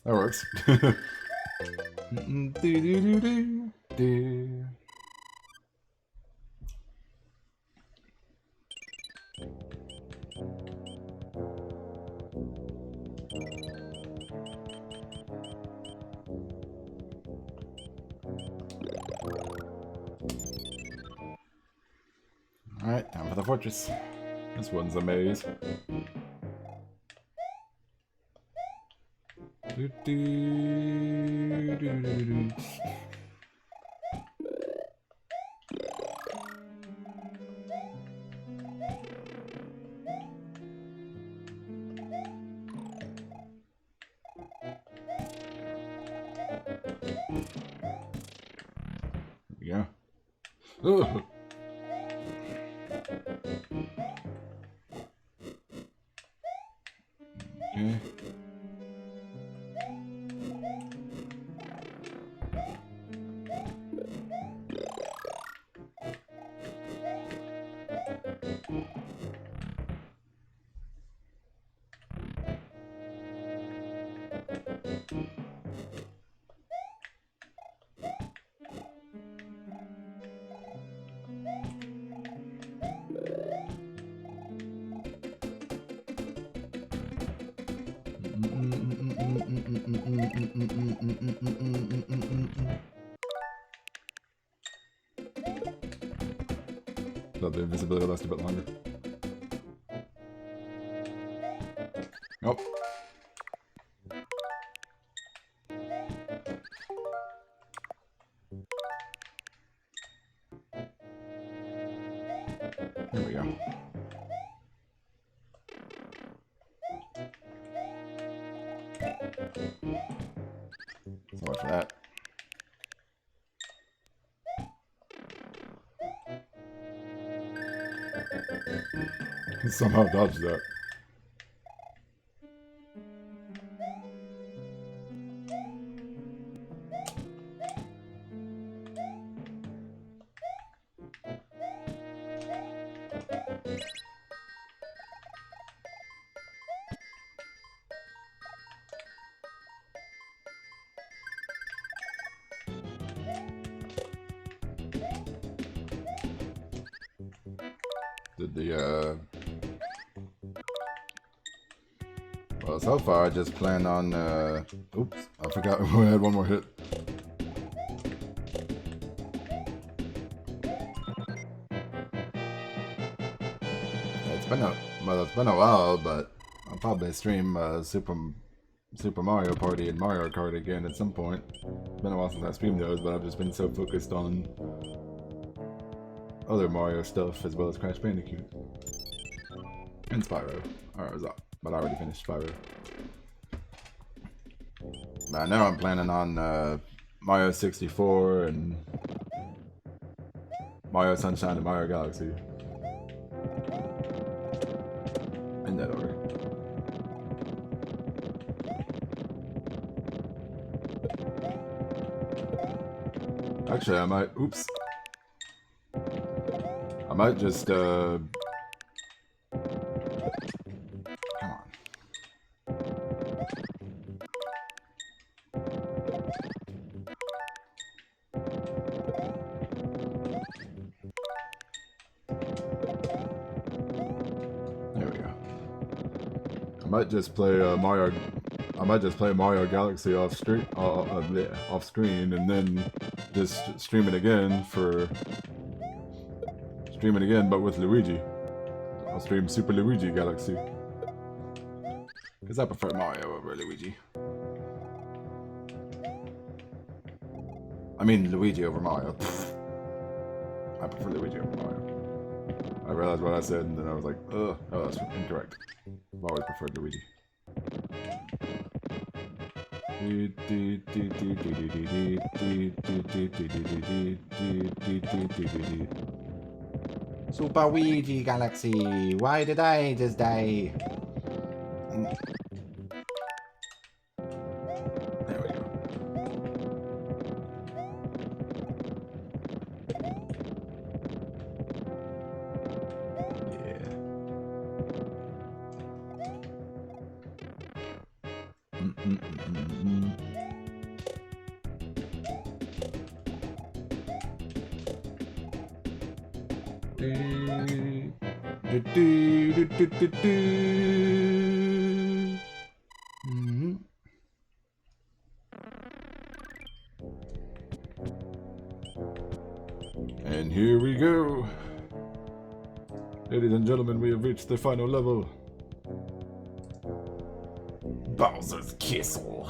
That works. Do. Alright, time for the fortress. This one's a maze. Do, do, do, do, do. Yeah. Ugh. Okay. Thought the invisibility lasted a bit longer. Oh. Here we go. So much for that. Somehow dodged that. Did the well, so far I just plan on oops, I forgot we had one more hit. It's been a while, but I'll probably stream Super Mario Party and Mario Kart again at some point. It's been a while since I streamed those, but I've just been so focused on other Mario stuff as well as Crash Bandicoot. And Spyro. But I already finished Spyro. But now I'm planning on Mario 64 and Mario Sunshine and Mario Galaxy. In that order. Actually, I might. Oops. I might just. Come on. There we go. I might just play Mario. I might just play Mario Galaxy off screen, and then just stream it again but with Luigi. I'll stream Super Luigi Galaxy because I prefer Mario over Luigi. I mean Luigi over Mario. I prefer Luigi over Mario. I realized what I said, and then I was like, ugh, oh, that's incorrect. I've always preferred Luigi. Super Luigi Galaxy, why did I just die? There we go. Yeah. Mhm. And here we go. Ladies and gentlemen, we have reached the final level. Bowser's Castle.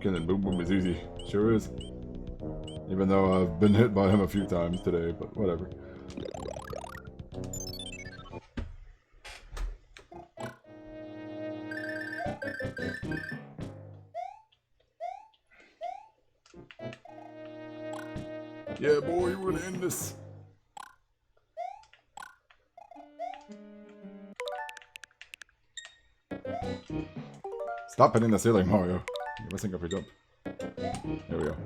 Killing Boom Boom is easy. Sure is. Even though I've been hit by him a few times today, but whatever. Yeah, boy, we're gonna end this. Stop hitting the ceiling, Mario. You're messing up your jump. There we go.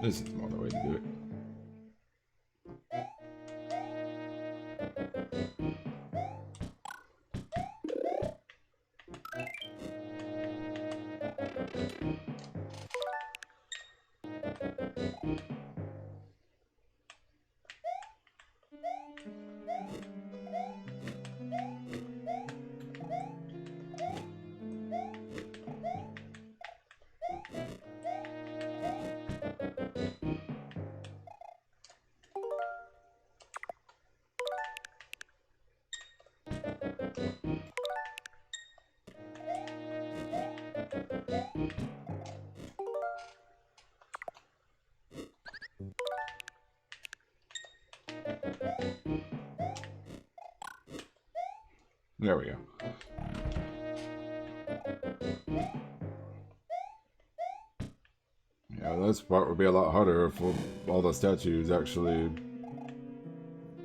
This is not the way to do it. There we go. Yeah, this part would be a lot harder if all the statues actually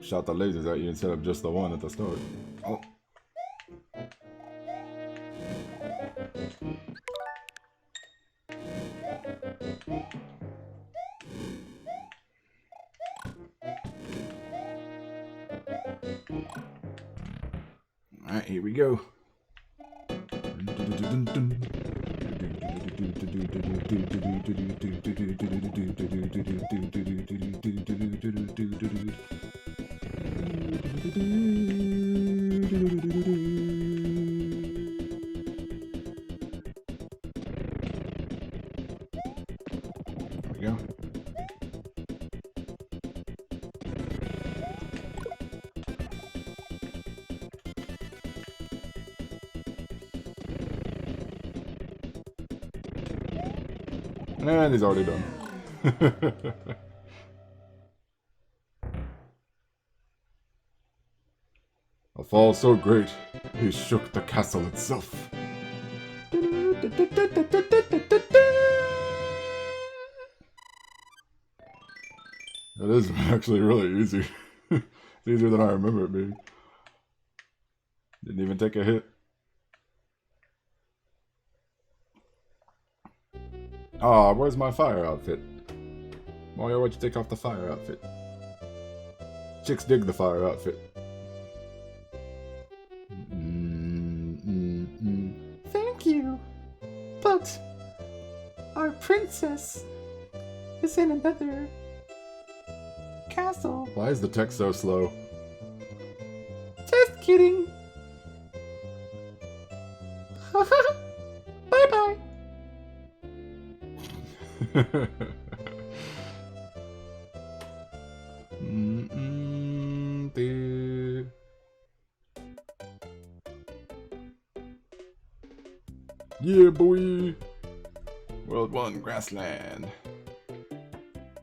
shot the lasers at you instead of just the one at the start. Oh. Alright, here we go. There we go. And he's already done. A fall so great, he shook the castle itself. It is actually really easy. It's easier than I remember it being. Didn't even take a hit. Ah, where's my fire outfit? Mario, why'd you take off the fire outfit? Chicks dig the fire outfit. Thank you. But our princess is in another castle. Why is the text so slow? Just kidding. Bye bye. Yeah, boy. World 1 Grassland.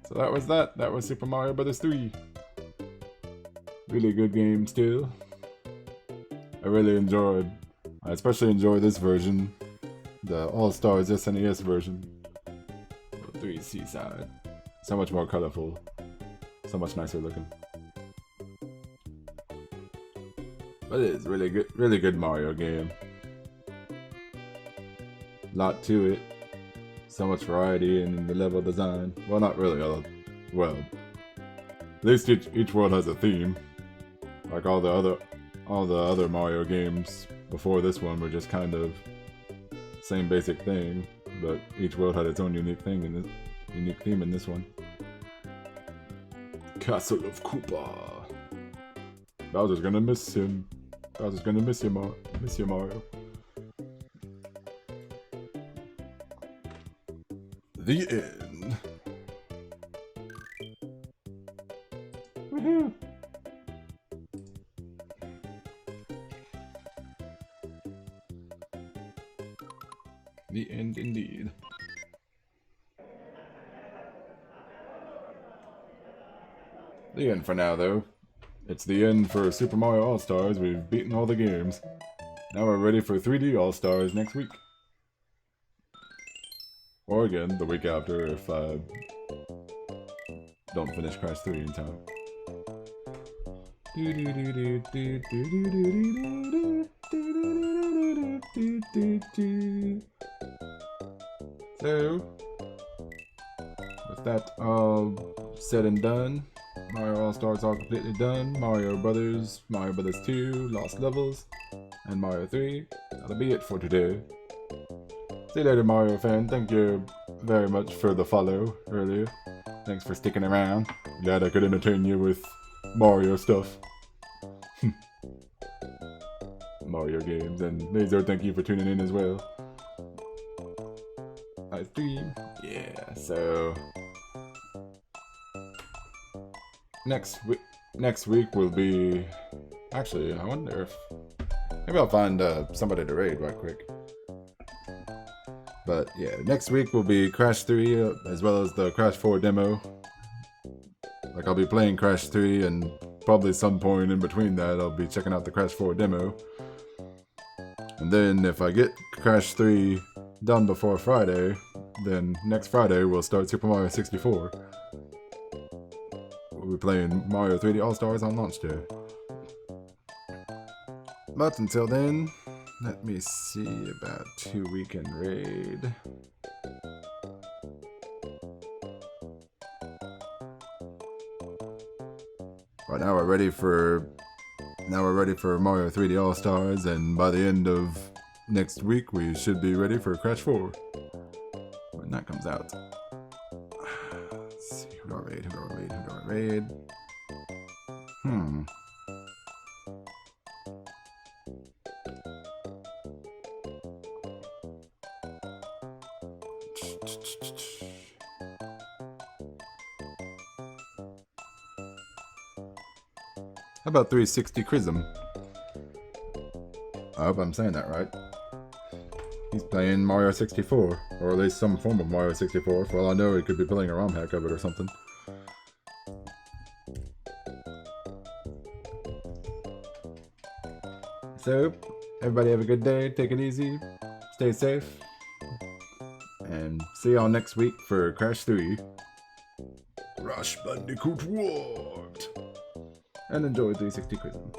So that was that. That was Super Mario Bros. 3. Really good game still. I really enjoyed. I especially enjoy this version. The All-Stars SNES version. 3 Seaside. So much more colorful. So much nicer looking. But it is really good Mario game. Lot to it. So much variety in the level design. Well, not really. Well, At least each world has a theme. Like all the other Mario games before this one were just kind of same basic thing, but each world had its own unique theme in this one. Castle of Koopa. Bowser's gonna miss him. Bowser's gonna miss you, Mario. The end. Woohoo! The end indeed. The end for now, though. It's the end for Super Mario All-Stars. We've beaten all the games. Now we're ready for 3D All-Stars next week. Or again, the week after if I don't finish Crash 3 in time. So, with that all said and done, Mario All-Stars all completely done. Mario Brothers 2, Lost Levels, and Mario 3. That'll be it for today. See you later, Mario fan. Thank you very much for the follow earlier. Thanks for sticking around. Glad I could entertain you with Mario stuff. Mario games. And Laser, thank you for tuning in as well. I stream. Yeah, so next week will be, actually, I wonder if maybe I'll find somebody to raid right quick. But yeah, next week will be Crash 3 as well as the Crash 4 demo. Like, I'll be playing Crash 3 and probably some point in between that I'll be checking out the Crash 4 demo. And then if I get Crash 3 done before Friday, then next Friday we'll start Super Mario 64. We'll be playing Mario 3D All-Stars on launch day. But until then, let me see about 2 weekend raid. Right now we're ready for Mario 3D All-Stars, and by the end of next week we should be ready for Crash 4 when that comes out. Let's see, who do I raid? How about 360 Chrism? I hope I'm saying that right. He's playing Mario 64, or at least some form of Mario 64. For all I know, he could be playing a ROM hack of it or something. So, everybody have a good day, take it easy, stay safe, and see y'all next week for Crash 3. Crash Bandicoot Warped! And enjoy 360 Chrism.